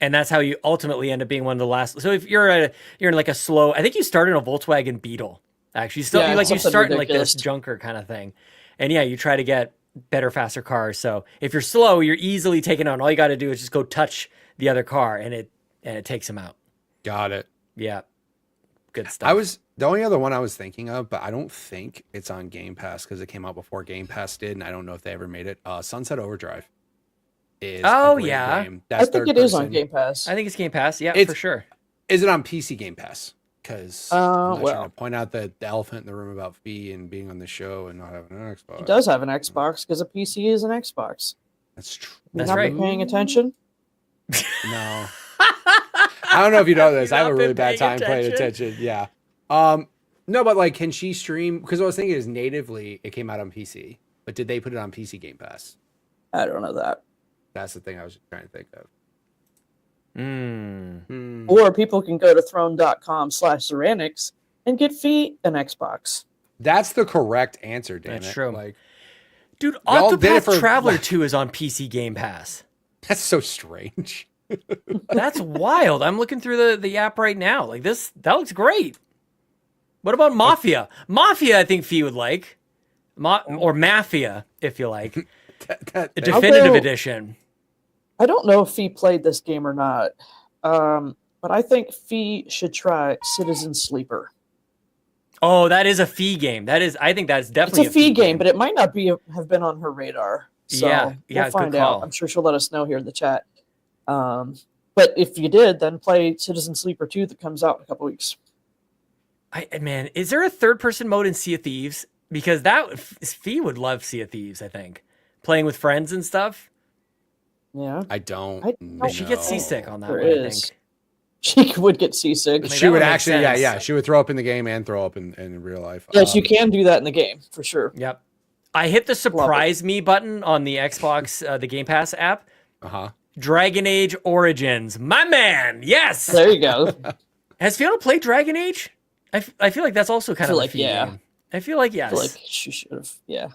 And that's how you ultimately end up being one of the last. So if you're in like a slow, I think you start in a Volkswagen Beetle. Actually, Yeah, you something start in like ridiculous. this junker kind of thing, and yeah, you try to get better, faster cars. So if you're slow, you're easily taken out. All you got to do is just go touch the other car, and it takes him out. Got it. Yeah, good stuff. The only other one I was thinking of, but I don't think it's on Game Pass because it came out before Game Pass did, and I don't know if they ever made it. Sunset Overdrive is a great game. I think it is on Game Pass. I think it's Game Pass. Yeah, for sure. Is it on PC Game Pass? Because I'm not trying to point out the elephant in the room about Fee and being on the show and not having an Xbox. He does have an Xbox because a PC is an Xbox. That's true. That's not right. Paying attention? No. I don't know if you know this. I have a really bad time paying attention. Yeah. No, but like, can she stream? Because what I was thinking is natively it came out on PC, but did they put it on PC Game Pass? I don't know that. That's the thing I was trying to think of. Or people can go to throne.com/Zeranix and get Fee an Xbox. That's the correct answer, damn That's it. true. Like, dude, y'all did it Octopath for- Traveler 2 is on PC Game Pass. that's so strange. That's wild. I'm looking through the app right now. Like that looks great. What about Mafia? Mafia, I think Fee would like. Or Mafia, if you like. A definitive edition. I don't know if Fee played this game or not, but I think Fee should try Citizen Sleeper. Oh, that is a Fee game. I think that's definitely It's a Fee game, but it might not have been on her radar. So yeah, we'll find good out. call. I'm sure she'll let us know here in the chat. But if you did, then play Citizen Sleeper 2 that comes out in a couple weeks. Man, is there a third-person mode in Sea of Thieves? Because Fee would love Sea of Thieves, I think. Playing with friends and stuff. Yeah. I don't. But she gets seasick on that There one, I is. think. She would get seasick. Like, She that would would make actually, sense. yeah. She would throw up in the game and throw up in real life. Yes, you can do that in the game, for sure. Yep. I hit the surprise me button on the Xbox, the Game Pass app. Uh-huh. Dragon Age Origins. My man. Yes. There you go. Has Fiona played Dragon Age? I feel like that's also kind of a Fee game. I feel like yes. I feel like she should have. Yeah.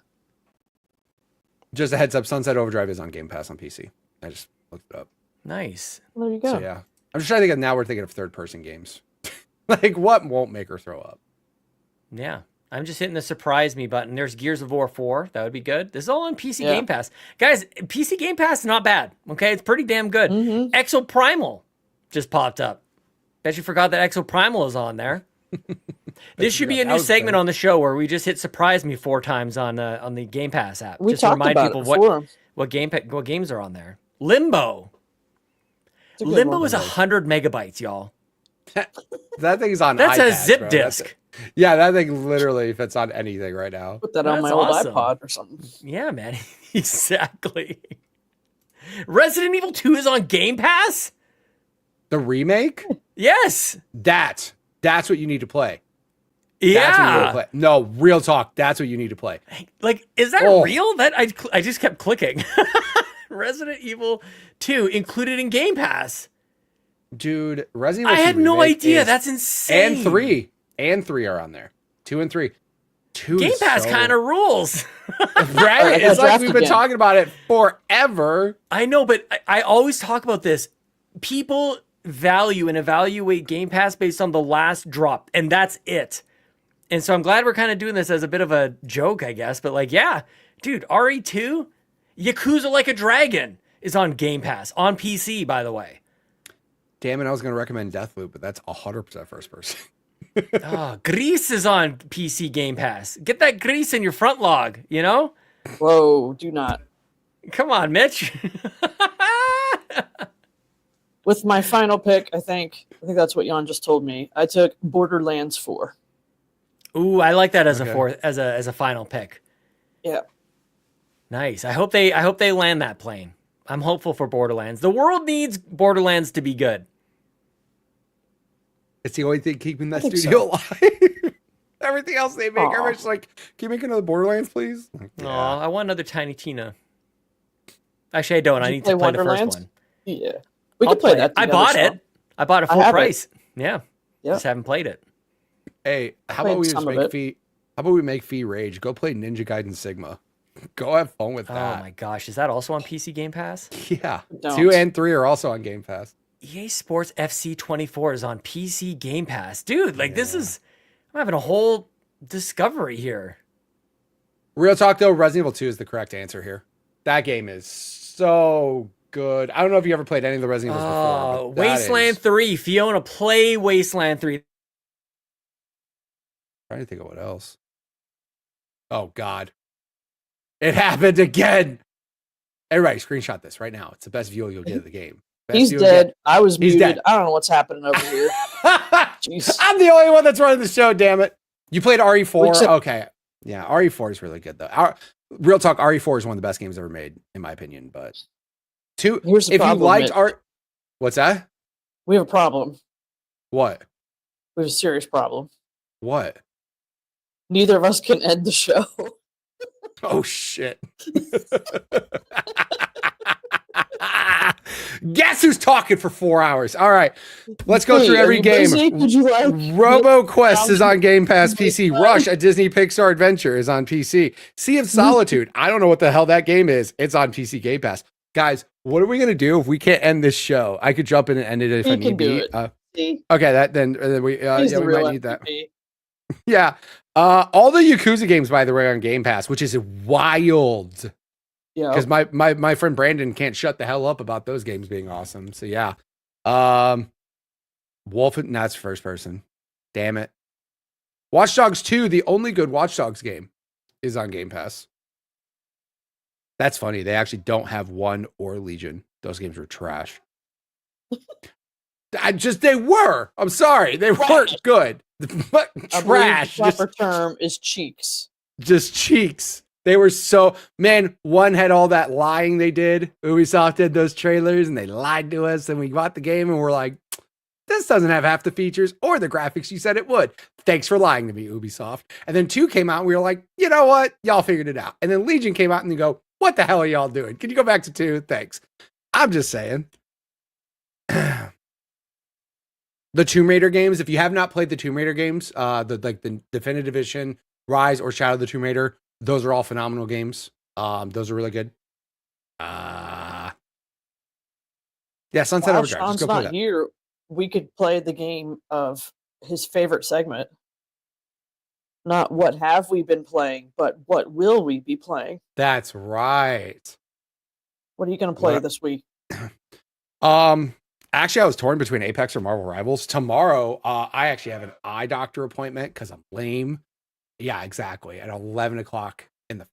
Just a heads up, Sunset Overdrive is on Game Pass on PC. I just looked it up. Nice. There you go. So yeah. I'm just trying to think of now we're thinking of third person games. Like what won't make her throw up? Yeah. I'm just hitting the surprise me button. There's Gears of War 4. That would be good. This is all on PC Yeah. Game Pass. Guys, PC Game Pass is not bad. Okay. It's pretty damn good. Exoprimal just popped up. Bet you forgot that Exoprimal is on there. This should be a new segment on the show where we just hit surprise me 4 times on the Game Pass app. We just to talked remind about people it before. what games are on there. Limbo. It's a good Limbo one. is 100 megabytes, y'all. That thing's on That's iPads, a zip bro. disk. Yeah, that thing literally fits on anything right now. Put that on my That's old awesome. iPod or something. Yeah, man. Exactly. Resident Evil 2 is on Game Pass? The remake? Yes. That's what you need to play. That's what you need to Yeah. play. No, real talk. That's what you need to play. Like, is that Oh. real? That I just kept clicking. Resident Evil 2 included in Game Pass. Dude, Resident I Evil 2 had no remake idea. is- That's insane. And 3 are on there. 2 and 3. 2 Game is Pass so- kind of rules. right. I It's like draft we've been again. talking about it forever. I know, but I always talk about this. People value and evaluate Game Pass based on the last drop, and that's it. And so I'm glad we're kind of doing this as a bit of a joke, I guess. But like, yeah, dude, RE2, Yakuza Like a Dragon is on Game Pass, on PC, by the way. Damn it, I was going to recommend Deathloop, but that's 100% first person. Oh, Grease is on PC Game Pass. Get that grease in your front log, you know? Whoa, do not. Come on, Mitch. With my final pick, I think that's what Jan just told me. I took Borderlands 4. Ooh, I like that as Okay. a fourth, as a final pick. Yeah. Nice. I hope they land that plane. I'm hopeful for Borderlands. The world needs Borderlands to be good. It's the only thing keeping that think studio alive. Everything else they make, Aw. everybody's like, can you make another Borderlands, please? Like, Aw, I want another Tiny Tina. Actually, I don't. I Did you need to play play the first Wonderlands? one. Yeah. We I'll could play play that it. I together, bought so. it. I bought it I full have it. price. Yeah. Yep. Just haven't played it. Hey, how Played about we just some of make it. Fee? How about we make Fee rage? Go play Ninja Gaiden Sigma. Go have fun with Oh that. my gosh, is that also on PC Game Pass? Yeah, Don't. 2 and 3 are also on Game Pass. EA Sports FC 24 is on PC Game Pass. Dude, like this is I'm having a whole discovery here. Real talk though, Resident Evil 2 is the correct answer here. That game is so good. I don't know if you ever played any of the Resident Evils before. But Wasteland 3. Fiona, play Wasteland 3. Trying to think of what else. Oh God. It happened again. Everybody screenshot this right now. It's the best view you'll get of the game. Best He's view you'll dead. get. I was He's muted. dead. I don't know what's happening over here. Jeez. I'm the only one that's running the show, damn it. You played RE4? Except- Okay. Yeah, RE4 is really good though. Real talk, RE4 is one of the best games ever made, in my opinion. But Here's the if you problem, liked Mitch. what's that? We have a problem. What? We have a serious problem. What? Neither of us can end the show. Oh shit. Guess who's talking for 4 hours? All right. Let's go through Hey, every are you game. busy? Did you like RoboQuest is on Game Pass PC. Rush, a Disney Pixar adventure, is on PC. Sea of Solitude. I don't know what the hell that game is. It's on PC Game Pass. Guys, what are we gonna do if we can't end this show? I could jump in and end it if He I can need do be. it. See? Okay, then we He's yeah, the we real might need that. MVP. Yeah. All the Yakuza games, by the way, are on Game Pass, which is wild. Yeah. Because my friend Brandon can't shut the hell up about those games being awesome. So yeah. That's first person. Damn it. Watch Dogs 2, the only good Watch Dogs game, is on Game Pass. That's funny. They actually don't have 1 or Legion. Those games were trash. They were. I'm sorry. They weren't good. But I believe trash. the proper term is cheeks. Just cheeks. They were so, man, one had all that lying they did. Ubisoft did those trailers and they lied to us and we bought the game and we're like, this doesn't have half the features or the graphics you said it would. Thanks for lying to me, Ubisoft. And then 2 came out and we were like, you know what? Y'all figured it out. And then Legion came out and you go, what the hell are y'all doing? Can you go back to 2? Thanks. I'm just saying. The Tomb Raider games, if you have not played the Tomb Raider games, the Definitive Edition, Rise or Shadow of the Tomb Raider, those are all phenomenal games. Those are really good. Yeah, Sunset While Overdrive. Sean's Just go play not that. here, we could play the game of his favorite segment. Not what have we been playing, but what will we be playing? That's right. What are you going to play What- this week? Actually, I was torn between Apex or Marvel Rivals. Tomorrow, I actually have an eye doctor appointment because I'm lame. Yeah, exactly. At 11 o'clock in the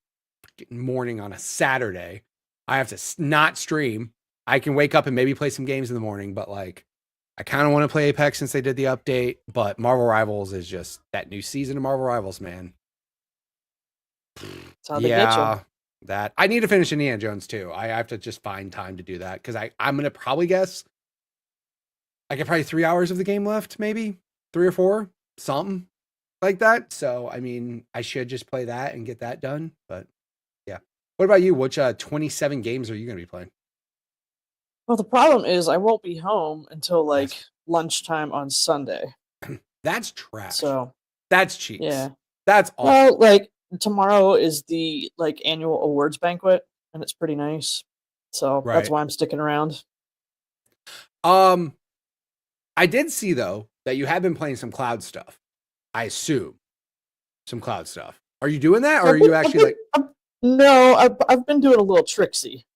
morning on a Saturday, I have to not stream. I can wake up and maybe play some games in the morning, but like, I kind of want to play Apex since they did the update. But Marvel Rivals is just that new season of Marvel Rivals, man. That's how they get you. That I need to finish Indiana Jones too. I have to just find time to do that because I'm gonna probably guess I get probably 3 hours of the game left, maybe 3 or 4, something like that. So I mean, I should just play that and get that done. But yeah, what about you? Which 27 games are you gonna be playing? Well, the problem is I won't be home until like lunchtime on Sunday. That's trash. So That's cheap. yeah. That's awful. Well, like tomorrow is the like annual awards banquet, and it's pretty nice. So that's Right. why I'm sticking around. I did see though that you have been playing some cloud stuff. I assume some cloud stuff. Are you doing that, or are you actually like? No, I've been doing a little tricksy.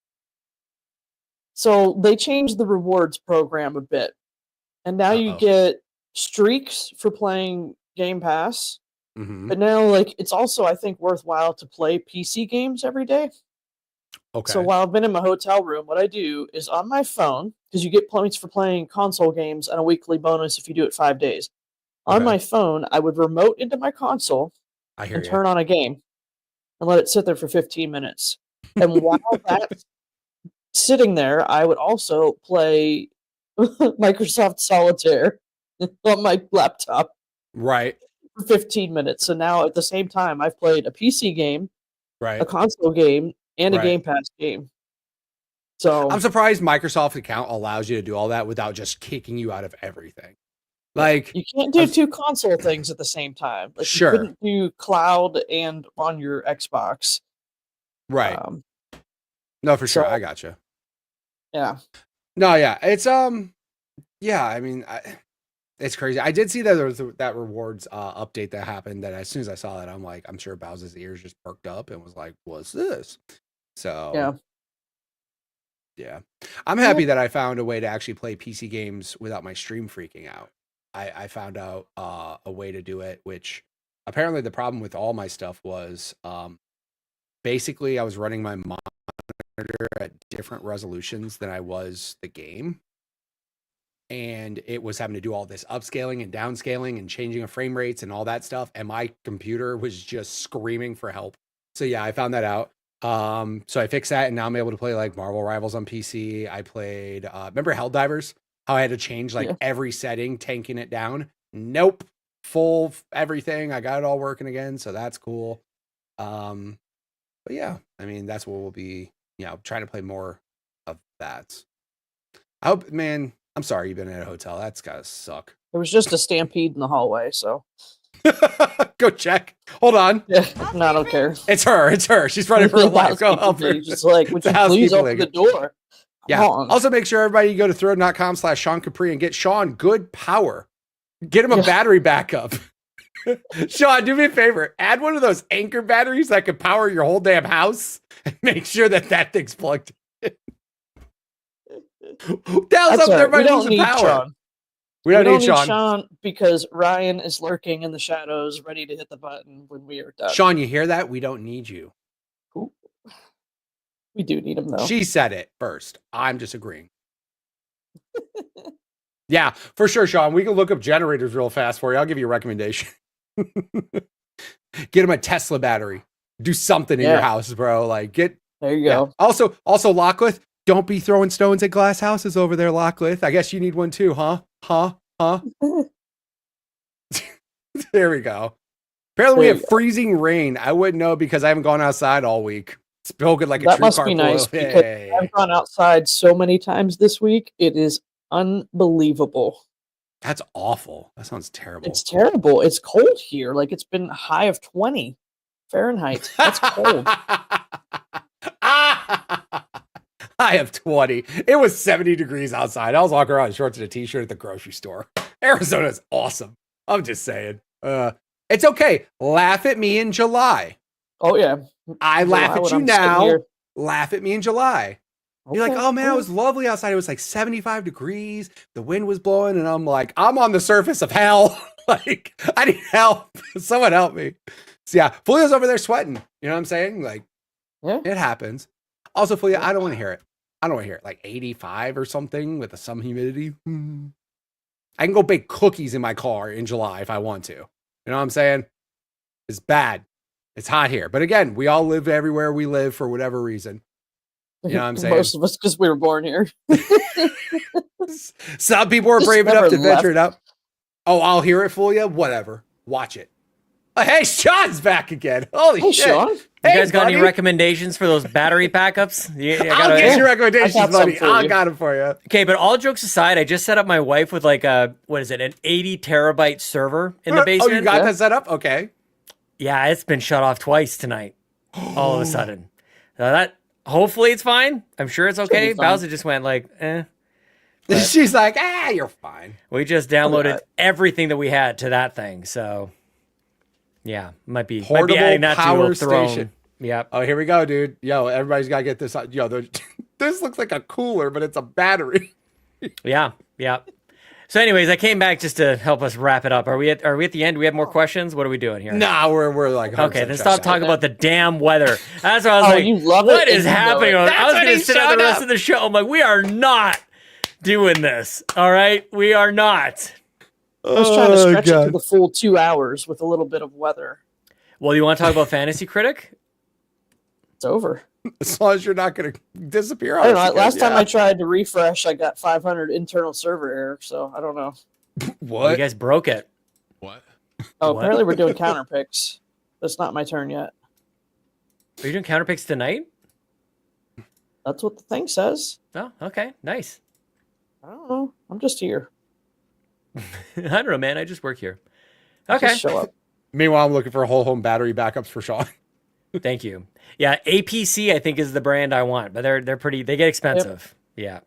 So they changed the rewards program a bit, and now you Uh-oh. get streaks for playing Game Pass. Mhm. But now, like, it's also I think worthwhile to play PC games every day. Okay. So while I've been in my hotel room, what I do is on my phone, because you get points for playing console games and a weekly bonus if you do it 5 days. On Okay. my phone, I would remote into my console I hear and you. turn on a game and let it sit there for 15 minutes. And while that's sitting there, I would also play Microsoft Solitaire on my laptop Right. for 15 minutes. So now at the same time, I've played a PC game, Right. a console game, and a Right. Game Pass game. So I'm surprised Microsoft account allows you to do all that without just kicking you out of everything. Like, you can't do 2 console things at the same time. Like Sure. you couldn't do cloud and on your Xbox. right. No, for sure. I gotcha. Yeah. No, yeah. It's yeah, I mean, It's crazy. I did see that there was that rewards update that happened. That as soon as I saw that, I'm like, I'm sure Bowser's ears just perked up and was like, "What's this?" So yeah. I'm happy that I found a way to actually play PC games without my stream freaking out. I found out a way to do it, which apparently the problem with all my stuff was basically I was running my monitor at different resolutions than I was the game. And it was having to do all this upscaling and downscaling and changing of frame rates and all that stuff. And my computer was just screaming for help. So yeah, I found that out. So I fixed that and now I'm able to play like Marvel Rivals on PC. I played, remember Helldivers? How I had to change like every setting, tanking it down. Nope. Full everything. I got it all working again. So that's cool. But yeah, I mean, that's what we'll be, trying to play more of that. I hope, man, I'm sorry you've been at a hotel. That's gotta suck. There was just a stampede in the hallway, so. Go check. Hold on. Yeah, no, I don't care. It's her. It's her. She's running for her life. Go help her. Just like, would you please open the door? Yeah. Also, make sure everybody go to thread.com/Sean Capri and get Sean good power. Get him a battery backup. Sean, do me a favor. Add one of those anchor batteries that could power your whole damn house and make sure that thing's plugged in. Dallas up there by losing power. Sean. We don't need Sean because Ryan is lurking in the shadows, ready to hit the button when we are done. Sean, you hear that? We don't need you. Ooh. We do need him though. She said it first. I'm disagreeing. Yeah, for sure, Sean. We can look up generators real fast for you. I'll give you a recommendation. Get him a Tesla battery. Do something in your house, bro. Like there you go. Also, Locklith, don't be throwing stones at glass houses over there, Locklith. I guess you need one too, huh? There we go. Apparently we have freezing rain. I wouldn't know because I haven't gone outside all week. It's spoken like a true That must be nice because I've gone outside so many times this week. It is unbelievable. That's awful. That sounds terrible. It's terrible. It's cold here. Like it's been a high of 20 Fahrenheit. That's cold. I have 20. It was 70 degrees outside. I was walking around in shorts and a t-shirt at the grocery store. Arizona's awesome. I'm just saying. It's okay. Laugh at me in July. Oh, yeah. I laugh at you now. Laugh at me in July. Okay, you're like, oh, man, it was lovely outside. It was like 75 degrees. The wind was blowing. And I'm like, I'm on the surface of hell. Like, I need help. Someone help me. So, yeah, Fulio's over there sweating. You know what I'm saying? Like, it happens. Also, Fulio, I don't want to hear it. I don't want to hear it. Like 85 or something with some humidity. I can go bake cookies in my car in July if I want to. You know what I'm saying? It's bad. It's hot here. But again, we all live everywhere we live for whatever reason. You know what I'm saying? Most of us because we were born here. Some people are brave enough to venture it up. Oh, I'll hear it for you. Whatever. Watch it. Hey, Sean's back again. Holy shit. Sean. You guys got any recommendations for those battery backups? I'll get your recommendations, buddy. I got them for you. Okay, but all jokes aside, I just set up my wife with like an 80 terabyte server in the basement. Oh, you got that set up? Okay. Yeah, it's been shut off twice tonight. All of a sudden. That hopefully it's fine. I'm sure it's okay. Bowser just went like, eh. But she's like, you're fine. We just downloaded everything that we had to that thing, so yeah, might be adding that to a throne. Station. Yep. Oh, here we go, dude. Yo, everybody's got to get this. Yo, this looks like a cooler, but it's a battery. Yeah. So, anyways, I came back just to help us wrap it up. Are we at the end? Do we have more questions? What are we doing here? Nah, we're like okay. Then stop talking about the damn weather. That's what I was like. You love it. What is happening? I was going to sit out the rest of the show. I'm like, we are not doing this. All right, we are not. I was trying to stretch it to the full 2 hours with a little bit of weather. Well, you want to talk about Fantasy Critic? It's over. As long as you're not going to disappear. I don't know. Last time I tried to refresh, I got 500 internal server error. So I don't know. What? You guys broke it. What? Oh, apparently we're doing counter picks. That's not my turn yet. Are you doing counter picks tonight? That's what the thing says. Oh, okay. Nice. I don't know. I'm just here. I don't know, man. I just work here. Okay. Just show up. Meanwhile, I'm looking for whole home battery backups for Sean. Thank you. Yeah, APC I think is the brand I want, but they're pretty. They get expensive. Yep. Yeah.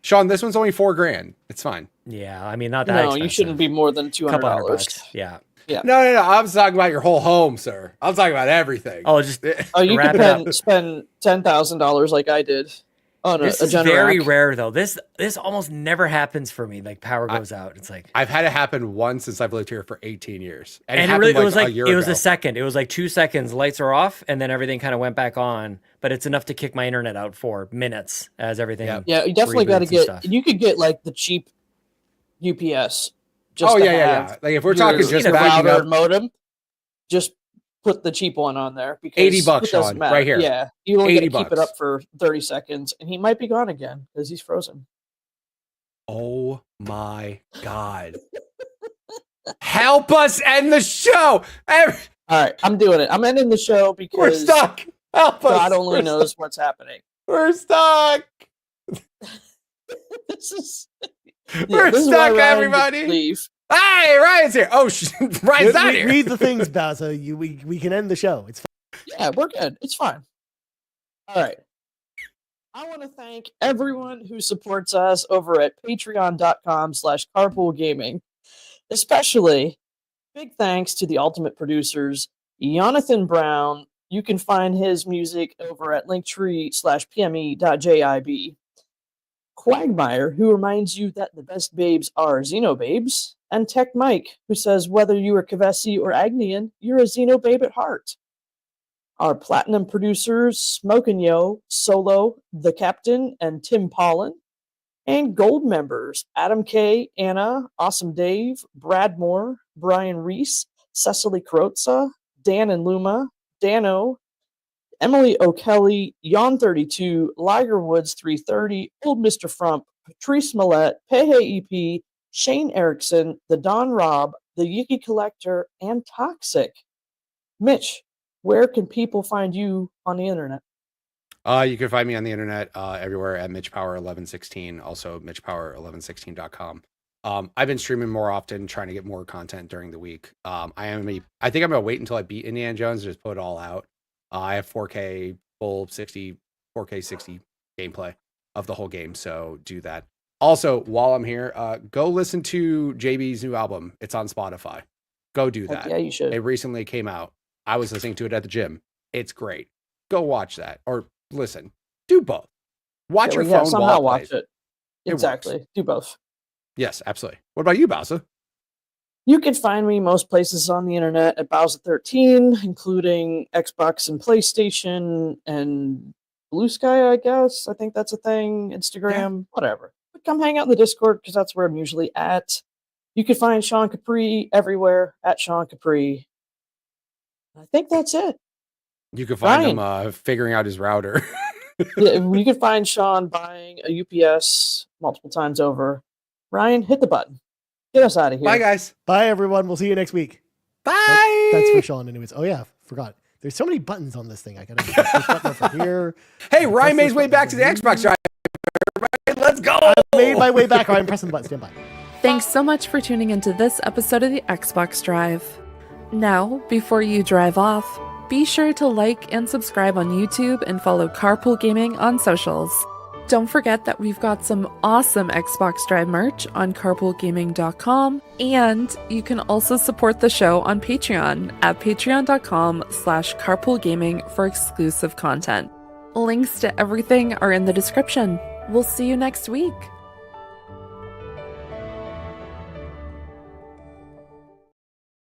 Sean, this one's only $4,000. It's fine. Yeah, I mean, not that No, expensive. you shouldn't be more than Couple $100. $200. Yeah. Yeah. No. I'm talking about your whole home, sir. I'm talking about everything. Oh, just Oh, you wrap could it up. spend $10,000 like I did on This a is very Generac. rare though. This almost never happens for me. Like power goes out. It's like, I've had it happen once since I've lived here for 18 years. and it it, happened really, like it was like a year it was ago. a second. It was like 2 seconds. Lights are off, and then everything kind of went back on. But it's enough to kick my internet out for minutes as everything. Yep. Yeah, you definitely reboots got to and get. stuff. You could get like the cheap UPS. Just Oh to yeah. have Like if we're your talking just a backing router up, and modem, just put the cheap one on there because $80, it doesn't Sean, matter. right here. Yeah, you only got to keep it $80. up for 30 seconds, and he might be gone again because he's frozen. oh my god, help us end the show! All right, I'm doing it. I'm ending the show We're because stuck. Help us! God only We're knows stuck. what's happening. We're stuck. This is We're this is why stuck, Ryan everybody. didn't leave. Hey, Ryan's here. Oh, Ryan's not here. Read the things, Bowser. We can end the show. It's fine. Yeah, we're good. It's fine. All right. I want to thank everyone who supports us over at patreon.com/carpoolgaming. Especially big thanks to the ultimate producers, Jonathan Brown. You can find his music over at linktree/pme.jib. Cwagmire, who reminds you that the best babes are Xenobabes. And TechMike, who says whether you are Kevesi or Agnian, you're a Xenobabe at heart. Our platinum producers, Smokin Joe, Solo, The Captain, and Tim Paullin. And gold members, Adam K., Anna, Awesome Dave, Brad Moore, Brian Reese, Cecily Carrozza, Dan and Luma, Dannohh, Emily O'Kelly, Yon32, Liger Woods 330, OldMrFrump, Patrice Mallette, Peje EP, Shane Erickson, TheDonRob, the Jiggy Collector, and Toxic. Mitch, where can people find you on the internet? You can find me on the internet everywhere at MitchPower1116, also MitchPower1116.com. I've been streaming more often, trying to get more content during the week. I think I'm gonna wait until I beat Indiana Jones and just put it all out. I have 4K full 60 gameplay of the whole game, so do that. Also, while I'm here, go listen to JB's new album. It's on Spotify. Go do that. Yeah, you should. It recently came out. I was listening to it at the gym. It's great. Go watch that or listen. Do both. Watch your phone somehow while it watch plays. it. Exactly. Do both. Yes, absolutely. What about you, Bowser? You can find me most places on the internet at Bowser13, including Xbox and PlayStation and Blue Sky, I guess. I think that's a thing. Instagram, whatever. But come hang out in the Discord because that's where I'm usually at. You can find Sean Capri everywhere at Sean Capri. I think that's it. You can find Ryan. him figuring out his router. Yeah, you can find Sean buying a UPS multiple times over. Ryan, hit the button. Get us out of here. Bye, guys. Bye, everyone. We'll see you next week. Bye. That's for Sean, anyways. Oh yeah, forgot. There's so many buttons on this thing. I gotta press this button over here. Hey, Press Ryan made this his way button back over to the here. Xbox drive. Everybody, let's go. I made my way back. All right, I'm pressing the button. Stand by. Thanks so much for tuning into this episode of the Xbox Drive. Now, before you drive off, be sure to like and subscribe on YouTube and follow Carpool Gaming on socials. Don't forget that we've got some awesome Xbox Drive merch on carpoolgaming.com, and you can also support the show on Patreon at patreon.com/carpoolgaming for exclusive content. Links to everything are in the description. We'll see you next week.